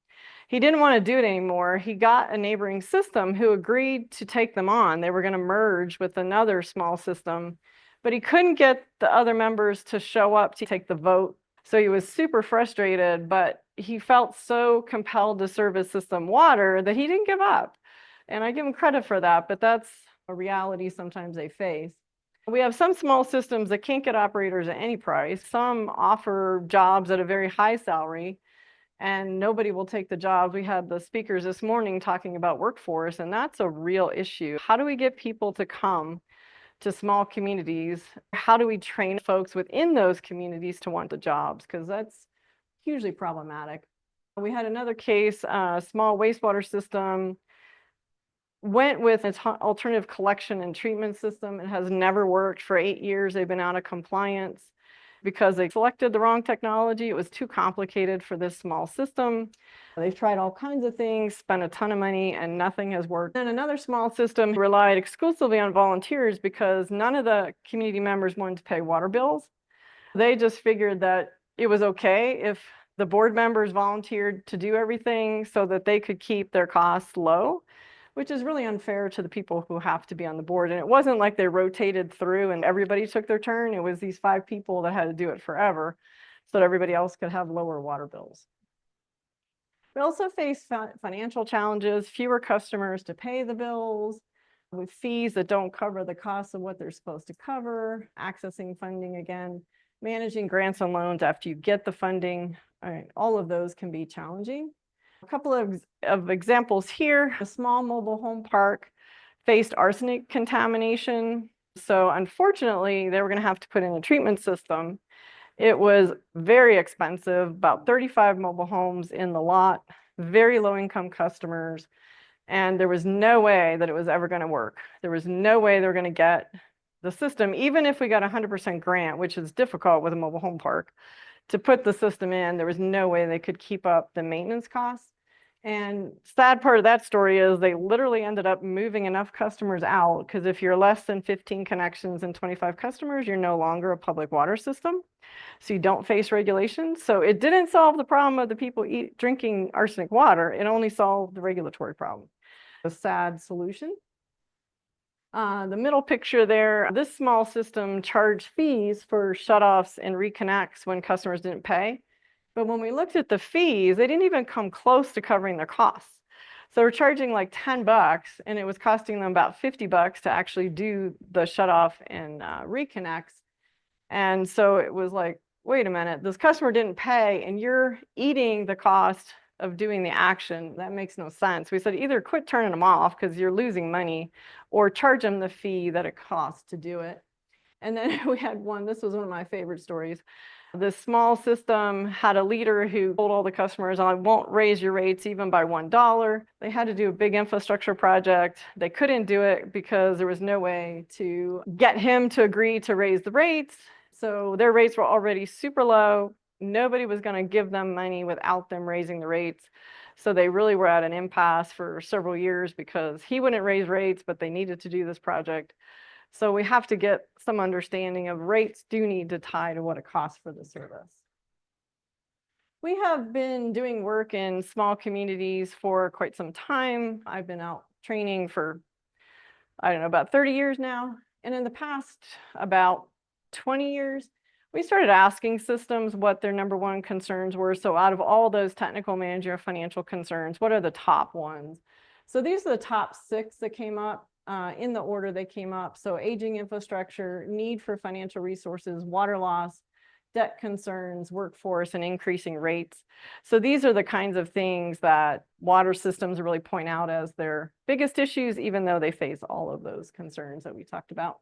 S8: He didn't want to do it anymore. He got a neighboring system who agreed to take them on. They were going to merge with another small system, but he couldn't get the other members to show up to take the vote. So he was super frustrated, but he felt so compelled to serve his system water that he didn't give up. And I give him credit for that, but that's a reality sometimes they face. We have some small systems that can't get operators at any price. Some offer jobs at a very high salary, and nobody will take the jobs. We had the speakers this morning talking about workforce, and that's a real issue. How do we get people to come to small communities? How do we train folks within those communities to want the jobs? Because that's hugely problematic. We had another case, a small wastewater system went with its alternative collection and treatment system. It has never worked. For 8 years. They've been out of compliance because they selected the wrong technology. It was too complicated for this small system. They've tried all kinds of things, spent a ton of money, and nothing has worked. And another small system relied exclusively on volunteers because none of the community members wanted to pay water bills. They just figured that it was okay if the board members volunteered to do everything so that they could keep their costs low, which is really unfair to the people who have to be on the board. And it wasn't like they rotated through and everybody took their turn. It was these 5 people that had to do it forever so that everybody else could have lower water bills. We also face financial challenges, fewer customers to pay the bills, with fees that don't cover the cost of what they're supposed to cover, accessing funding again, managing grants and loans after you get the funding. All of those can be challenging. A couple of examples here. A small mobile home park faced arsenic contamination. So unfortunately, they were going to have to put in a treatment system. It was very expensive, about 35 mobile homes in the lot, very low income customers. And there was no way that it was ever going to work. There was no way they were going to get the system, even if we got 100% grant, which is difficult with a mobile home park, to put the system in. There was no way they could keep up the maintenance costs. And sad part of that story is they literally ended up moving enough customers out, because if you're less than 15 connections and 25 customers, you're no longer a public water system. So you don't face regulations. So it didn't solve the problem of the people drinking arsenic water. It only solved the regulatory problem. A sad solution. The middle picture there, this small system charged fees for shutoffs and reconnects when customers didn't pay. But when we looked at the fees, they didn't even come close to covering their costs. So we're charging like $10 and it was costing them about $50 to actually do the shutoff and reconnects. And so it was like, wait a minute, this customer didn't pay and you're eating the cost of doing the action. That makes no sense. We said either quit turning them off because you're losing money or charge them the fee that it costs to do it. And then we had one, this was one of my favorite stories. This small system had a leader who told all the customers, I won't raise your rates even by $1. They had to do a big infrastructure project. They couldn't do it because there was no way to get him to agree to raise the rates. So their rates were already super low. Nobody was going to give them money without them raising the rates. So they really were at an impasse for several years because he wouldn't raise rates, but they needed to do this project. So we have to get some understanding of rates do need to tie to what it costs for the service. We have been doing work in small communities for quite some time. I've been out training for, I don't know, about 30 years now. And in the past, about 20 years, we started asking systems what their number one concerns were. So out of all those technical, managerial, financial concerns, what are the top ones? So these are the top 6 that came up in the order they came up. So aging infrastructure, need for financial resources, water loss, debt concerns, workforce, and increasing rates. So these are the kinds of things that water systems really point out as their biggest issues, even though they face all of those concerns that we talked about.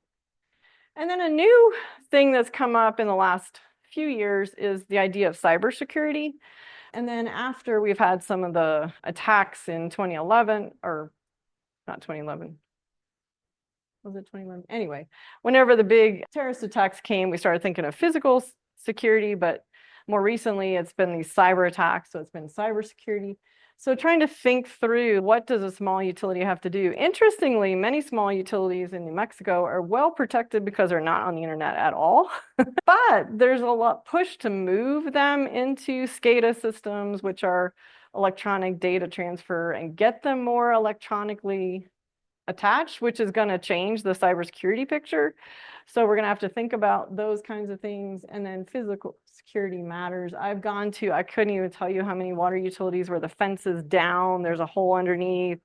S8: And then a new thing that's come up in the last few years is the idea of cybersecurity. And then after we've had some of the attacks in 2011, or not 2011, was it 2011? Anyway, whenever the big terrorist attacks came, we started thinking of physical security, but more recently it's been these cyber attacks. So it's been cybersecurity. So trying to think through what does a small utility have to do? Interestingly, many small utilities in New Mexico are well protected because they're not on the internet at all. But there's a lot push to move them into SCADA systems, which are electronic data transfer, and get them more electronically attached, which is going to change the cybersecurity picture. So we're going to have to think about those kinds of things. And then physical security matters. I couldn't even tell you how many water utilities where the fence is down, there's a hole underneath.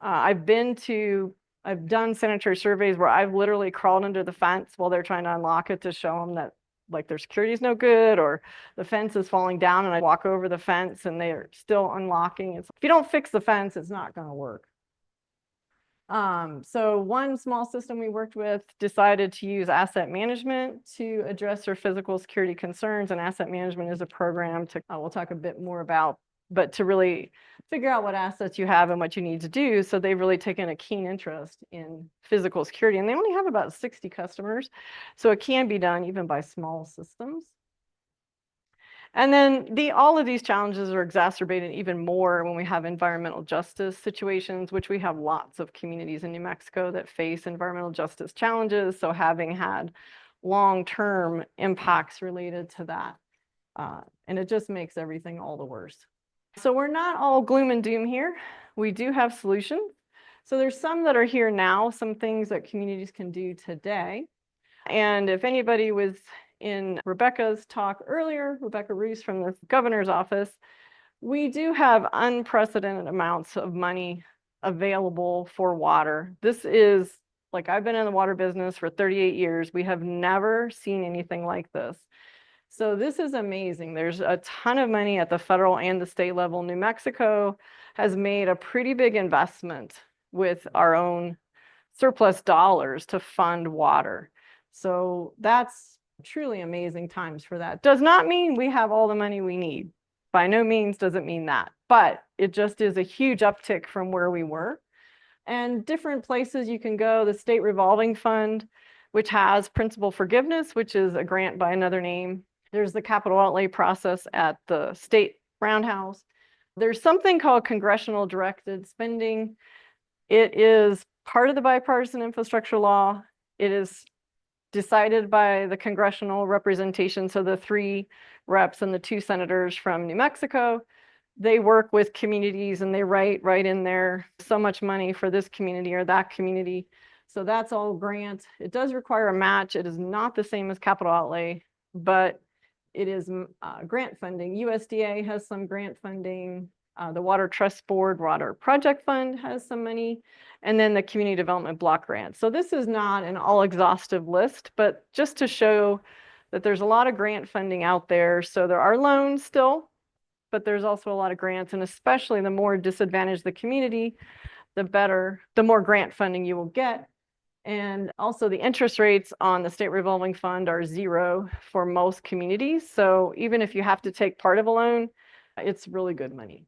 S8: I've done sanitary surveys where I've literally crawled under the fence while they're trying to unlock it to show them that like their security is no good or the fence is falling down, and I walk over the fence and they're still unlocking. If you don't fix the fence, it's not going to work. So one small system we worked with decided to use asset management to address their physical security concerns, and asset management is a program we'll talk a bit more about, but to really figure out what assets you have and what you need to do. So they've really taken a keen interest in physical security, and they only have about 60 customers. So it can be done even by small systems. And then all of these challenges are exacerbated even more when we have environmental justice situations, which we have lots of communities in New Mexico that face environmental justice challenges. So having had long-term impacts related to that, and it just makes everything all the worse. So we're not all gloom and doom here. We do have solutions. So there's some that are here now, some things that communities can do today. And if anybody was in Rebecca's talk earlier, Rebecca Roos from the governor's office, we do have unprecedented amounts of money available for water. This is, like, I've been in the water business for 38 years. We have never seen anything like this. So this is amazing. There's a ton of money at the federal and the state level. New Mexico has made a pretty big investment with our own surplus dollars to fund water. So that's truly amazing times for that. Does not mean we have all the money we need. By no means does it mean that, but it just is a huge uptick from where we were. And different places you can go, the state revolving fund, which has principal forgiveness, which is a grant by another name. There's the capital outlay process at the state roundhouse. There's something called congressional directed spending. It is part of the bipartisan infrastructure law. It is decided by the congressional representation. So the 3 reps and the 2 senators from New Mexico, they work with communities and they write right in there so much money for this community or that community. So that's all grant. It does require a match. It is not the same as capital outlay, but it is grant funding. USDA has some grant funding. The Water Trust Board Water Project Fund has some money, and then the Community Development Block Grant. So this is not an all exhaustive list, but just to show that there's a lot of grant funding out there. So there are loans still, but there's also a lot of grants, and especially the more disadvantaged the community, the better, the more grant funding you will get. And also the interest rates on the state revolving fund are 0 for most communities. So even if you have to take part of a loan, it's really good money.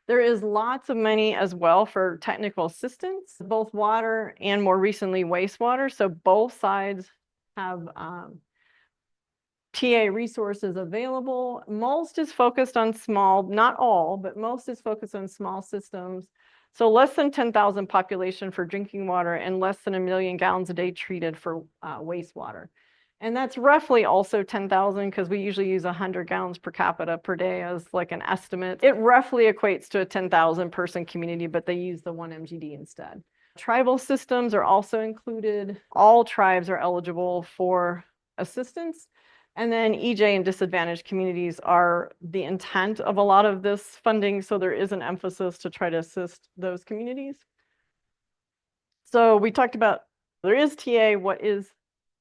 S8: There is lots of money as well for technical assistance, both water and more recently wastewater. So both sides have TA resources available. Most is focused on small, not all, but most is focused on small systems. So less than 10,000 population for drinking water and less than 1 million gallons a day treated for wastewater. And that's roughly also 10,000 because we usually use 100 gallons per capita per day as like an estimate. It roughly equates to a 10,000 person community, but they use the 1 MGD instead. Tribal systems are also included. All tribes are eligible for assistance. And then EJ and disadvantaged communities are the intent of a lot of this funding. So there is an emphasis to try to assist those communities. So we talked about, there is TA, what is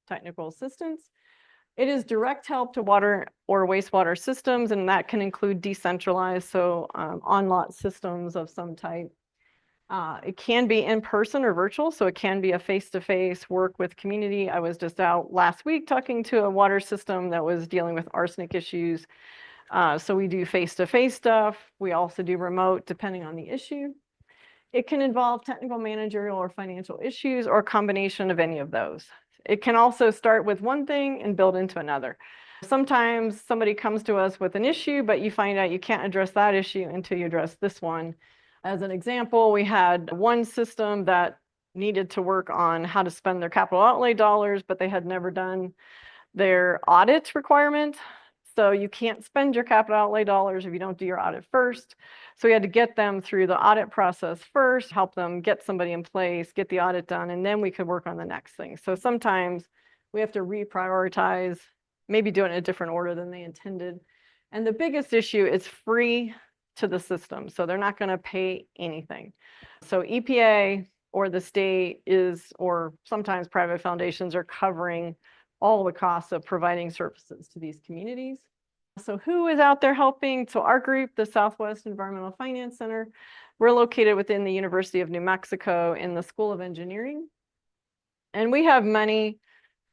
S8: technical assistance? It is direct help to water or wastewater systems, and that can include decentralized, so on-lot systems of some type. It can be in person or virtual, so it can be a face-to-face work with community. I was just out last week talking to a water system that was dealing with arsenic issues. So we do face-to-face stuff. We also do remote depending on the issue. It can involve technical, managerial, or financial issues, or a combination of any of those. It can also start with one thing and build into another. Sometimes somebody comes to us with an issue, but you find out you can't address that issue until you address this one. As an example, we had one system that needed to work on how to spend their capital outlay dollars, but they had never done their audit requirement. So you can't spend your capital outlay dollars if you don't do your audit first. So we had to get them through the audit process first, help them get somebody in place, get the audit done, and then we could work on the next thing. So sometimes we have to reprioritize, maybe do it in a different order than they intended. And the biggest issue is free to the system. So they're not going to pay anything. So EPA or the state is, or sometimes private foundations are covering all the costs of providing services to these communities. So who is out there helping? So our group, the Southwest Environmental Finance Center, we're located within the University of New Mexico in the School of Engineering. And we have money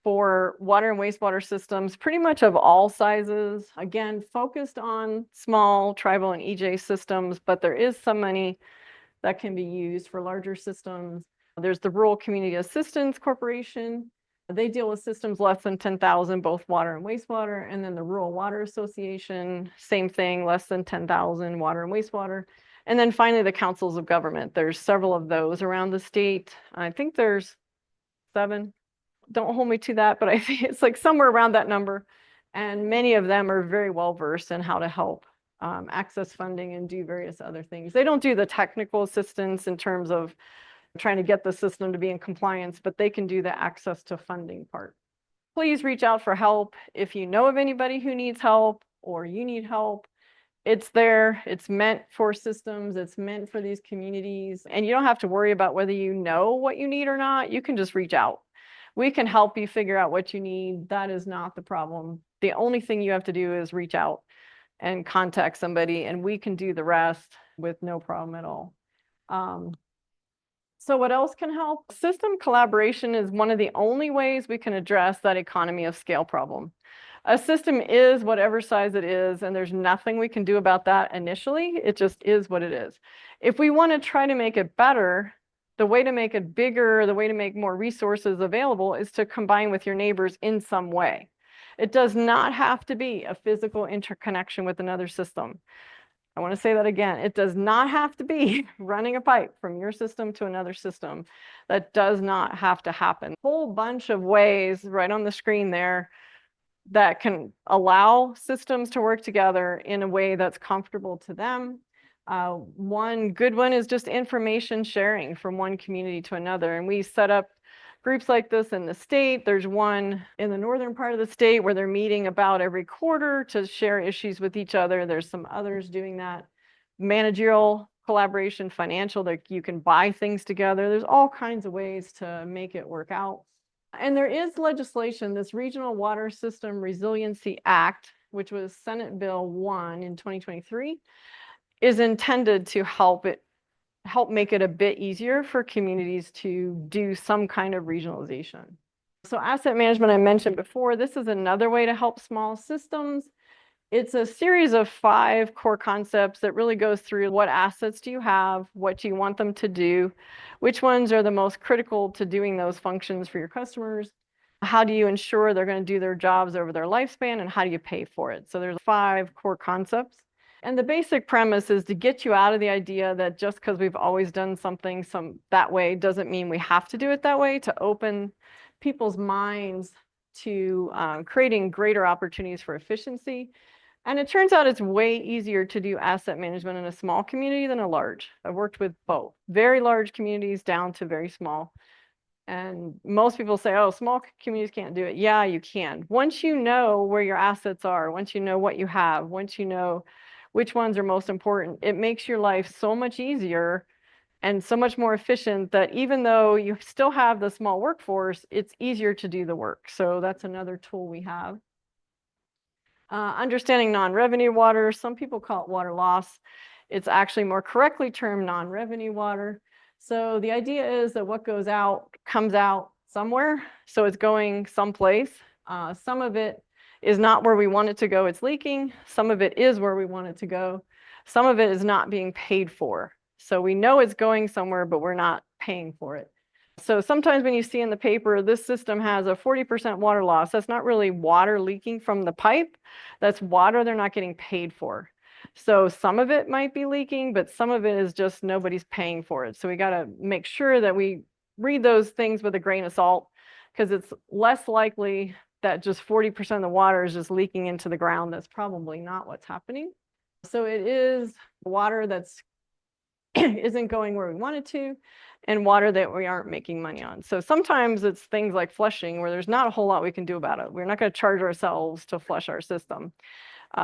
S8: for water and wastewater systems, pretty much of all sizes. Again, focused on small tribal and EJ systems, but there is some money that can be used for larger systems. There's the Rural Community Assistance Corporation. They deal with systems less than 10,000, both water and wastewater. And then the Rural Water Association, same thing, less than 10,000 water and wastewater. And then finally, the councils of government. There's several of those around the state. I think there's 7. Don't hold me to that, but I think it's like somewhere around that number. And many of them are very well versed in how to help access funding and do various other things. They don't do the technical assistance in terms of trying to get the system to be in compliance, but they can do the access to funding part. Please reach out for help. If you know of anybody who needs help or you need help, it's there. It's meant for systems. It's meant for these communities. And you don't have to worry about whether you know what you need or not. You can just reach out. We can help you figure out what you need. That is not the problem. The only thing you have to do is reach out and contact somebody, and we can do the rest with no problem at all. So what else can help? System collaboration is one of the only ways we can address that economy of scale problem. A system is whatever size it is, and there's nothing we can do about that initially. It just is what it is. If we want to try to make it better, the way to make it bigger, the way to make more resources available is to combine with your neighbors in some way. It does not have to be a physical interconnection with another system. I want to say that again. It does not have to be running a pipe from your system to another system. That does not have to happen. A whole bunch of ways right on the screen there that can allow systems to work together in a way that's comfortable to them. One good one is just information sharing from one community to another. And we set up groups like this in the state. There's one in the northern part of the state where they're meeting about every quarter to share issues with each other. There's some others doing that. Managerial collaboration, financial, that you can buy things together. There's all kinds of ways to make it work out. And there is legislation, this Regional Water System Resiliency Act, which was Senate Bill 1 in 2023, is intended to help make it a bit easier for communities to do some kind of regionalization. So asset management, I mentioned before, this is another way to help small systems. It's a series of 5 core concepts that really goes through what assets do you have, what do you want them to do, which ones are the most critical to doing those functions for your customers, how do you ensure they're going to do their jobs over their lifespan, and how do you pay for it. So there's 5 core concepts. And the basic premise is to get you out of the idea that just because we've always done something that way doesn't mean we have to do it that way, to open people's minds to creating greater opportunities for efficiency. And it turns out it's way easier to do asset management in a small community than a large. I've worked with both, very large communities down to very small. And most people say, oh, small communities can't do it. Yeah, you can. Once you know where your assets are, once you know what you have, once you know which ones are most important, it makes your life so much easier and so much more efficient that even though you still have the small workforce, it's easier to do the work. So that's another tool we have. Understanding non-revenue water, some people call it water loss. It's actually more correctly termed non-revenue water. So the idea is that what goes out comes out somewhere. So it's going someplace. Some of it is not where we want it to go, it's leaking. Some of it is where we want it to go. Some of it is not being paid for. So we know it's going somewhere, but we're not paying for it. So sometimes when you see in the paper, this system has a 40% water loss, that's not really water leaking from the pipe. That's water they're not getting paid for. So some of it might be leaking, but some of it is just nobody's paying for it. So we got to make sure that we read those things with a grain of salt, because it's less likely that just 40% of the water is just leaking into the ground. That's probably not what's happening. So it is water that's isn't going where we want it to, and water that we aren't making money on. So sometimes it's things like flushing where there's not a whole lot we can do about it. We're not going to charge ourselves to flush our system.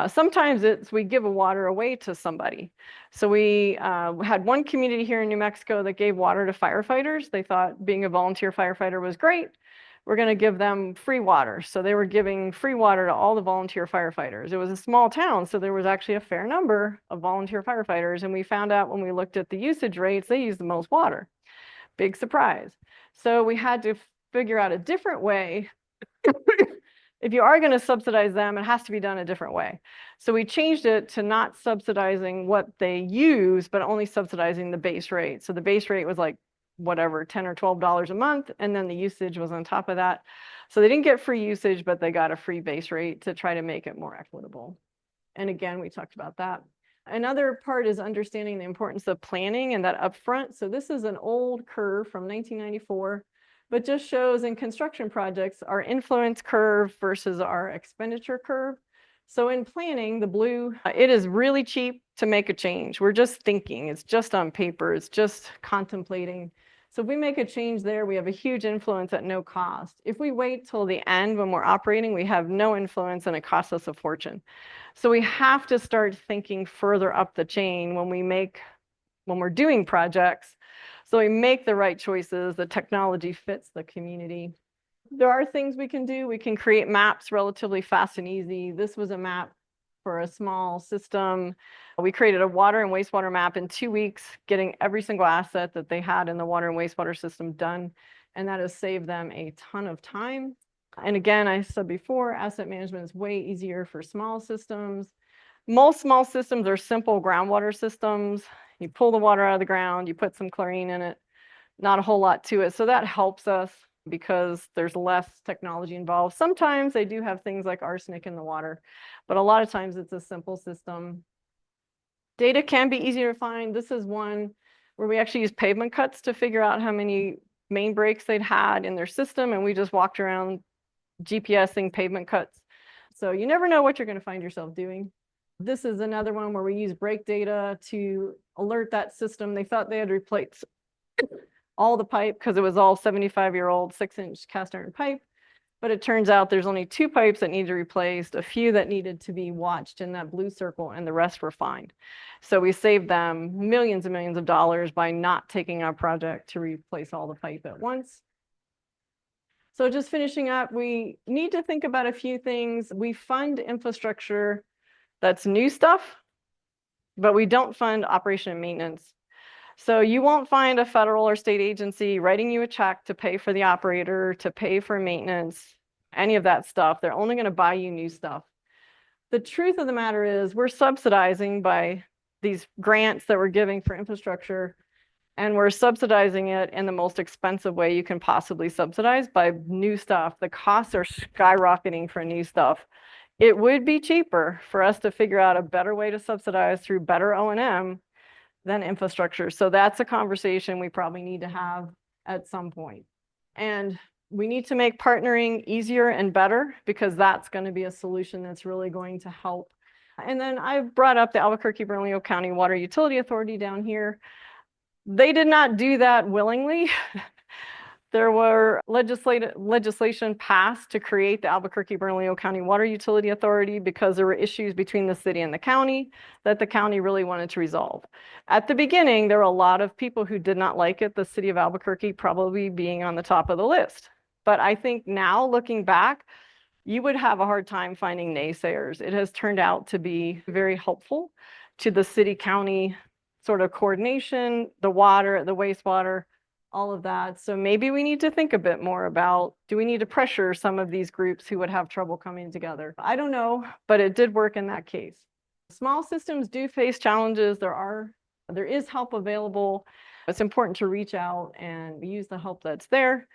S8: Sometimes it's we give a water away to somebody. So we had one community here in New Mexico that gave water to firefighters. They thought being a volunteer firefighter was great. We're going to give them free water. So they were giving free water to all the volunteer firefighters. It was a small town, so there was actually a fair number of volunteer firefighters. And we found out when we looked at the usage rates, they used the most water. Big surprise. So we had to figure out a different way. If you are going to subsidize them, it has to be done a different way. So we changed it to not subsidizing what they use, but only subsidizing the base rate. So the base rate was like whatever, $10 or $12 a month, and then the usage was on top of that. So they didn't get free usage, but they got a free base rate to try to make it more equitable. And again, we talked about that. Another part is understanding the importance of planning and that upfront. So this is an old curve from 1994, but just shows in construction projects our influence curve versus our expenditure curve. So in planning, the blue, it is really cheap to make a change. We're just thinking, it's just on paper, it's just contemplating. So if we make a change there, we have a huge influence at no cost. If we wait till the end when we're operating, we have no influence and it costs us a fortune. So we have to start thinking further up the chain when we're doing projects. So we make the right choices, the technology fits the community. There are things we can do. We can create maps relatively fast and easy. This was a map for a small system. We created a water and wastewater map in 2 weeks, getting every single asset that they had in the water and wastewater system done. And that has saved them a ton of time. And again, I said before, asset management is way easier for small systems. Most small systems are simple groundwater systems. You pull the water out of the ground, you put some chlorine in it, not a whole lot to it. So that helps us because there's less technology involved. Sometimes they do have things like arsenic in the water, but a lot of times it's a simple system. Data can be easier to find. This is one where we actually use pavement cuts to figure out how many main breaks they'd had in their system, and we just walked around GPSing pavement cuts. So you never know what you're going to find yourself doing. This is another one where we use break data to alert that system. They thought they had replaced all the pipe because it was all 75-year-old 6-inch cast iron pipe. But it turns out there's only 2 pipes that needed replaced, a few that needed to be watched in that blue circle, and the rest were fine. So we saved them millions and millions of dollars by not taking our project to replace all the pipe at once. So just finishing up, we need to think about a few things. We fund infrastructure that's new stuff, but we don't fund operation and maintenance. So you won't find a federal or state agency writing you a check to pay for the operator, to pay for maintenance, any of that stuff. They're only going to buy you new stuff. The truth of the matter is we're subsidizing by these grants that we're giving for infrastructure, and we're subsidizing it in the most expensive way you can possibly subsidize by new stuff. The costs are skyrocketing for new stuff. It would be cheaper for us to figure out a better way to subsidize through better O&M than infrastructure. So that's a conversation we probably need to have at some point. And we need to make partnering easier and better, because that's going to be a solution that's really going to help. And then I brought up the Albuquerque-Bernalillo County Water Utility Authority down here. They did not do that willingly. There were legislation passed to create the Albuquerque-Bernalillo County Water Utility Authority because there were issues between the city and the county that the county really wanted to resolve. At the beginning, there were a lot of people who did not like it, the city of Albuquerque probably being on the top of the list. But I think now, looking back, you would have a hard time finding naysayers. It has turned out to be very helpful to the city-county sort of coordination, the water, the wastewater, all of that. So maybe we need to think a bit more about, do we need to pressure some of these groups who would have trouble coming together? I don't know, but it did work in that case. Small systems do face challenges. There is help available. It's important to reach out and use the help that's there.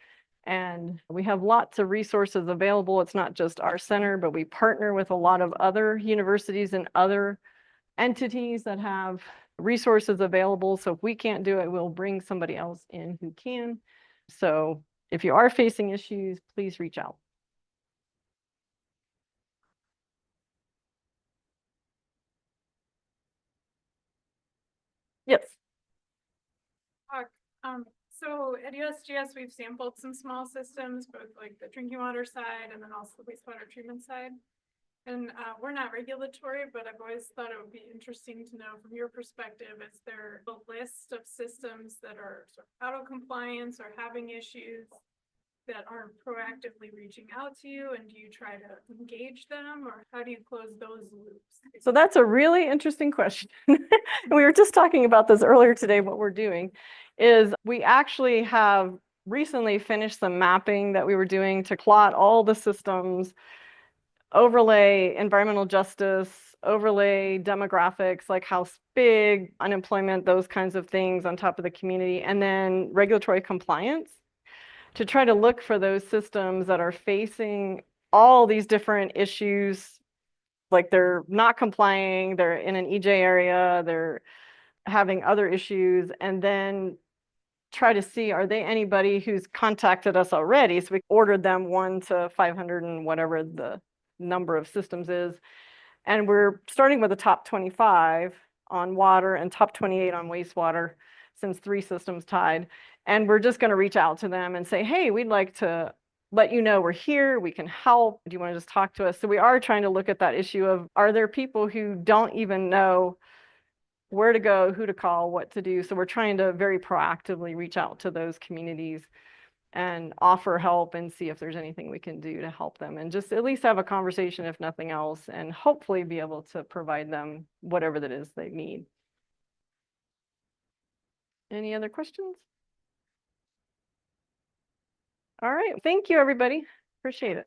S8: And we have lots of resources available. It's not just our center, but we partner with a lot of other universities and other entities that have resources available. So if we can't do it, we'll bring somebody else in who can. So if you are facing issues, please reach out. Yes.
S9: So at USGS, we've sampled some small systems, both like the drinking water side and then also the wastewater treatment side. And we're not regulatory, but I've always thought it would be interesting to know from your perspective, is there a list of systems that are sort of out of compliance or having issues that aren't proactively reaching out to you? And do you try to engage them, or how do you close those loops?
S8: So that's a really interesting question. We were just talking about this earlier today. What we're doing is we actually have recently finished some mapping that we were doing to plot all the systems, overlay environmental justice, overlay demographics, like house big, unemployment, those kinds of things on top of the community, and then regulatory compliance, to try to look for those systems that are facing all these different issues, like they're not complying, they're in an EJ area, they're having other issues, and then try to see, are they anybody who's contacted us already? So we ordered them 1 to 500 and whatever the number of systems is. And we're starting with the top 25 on water and top 28 on wastewater, since 3 systems tied. And we're just going to reach out to them and say, hey, we'd like to let you know we're here, we can help. Do you want to just talk to us? So we are trying to look at that issue of, are there people who don't even know where to go, who to call, what to do? So we're trying to very proactively reach out to those communities and offer help and see if there's anything we can do to help them, and just at least have a conversation, if nothing else, and hopefully be able to provide them whatever that is they need. Any other questions? All right, thank you, everybody. Appreciate it.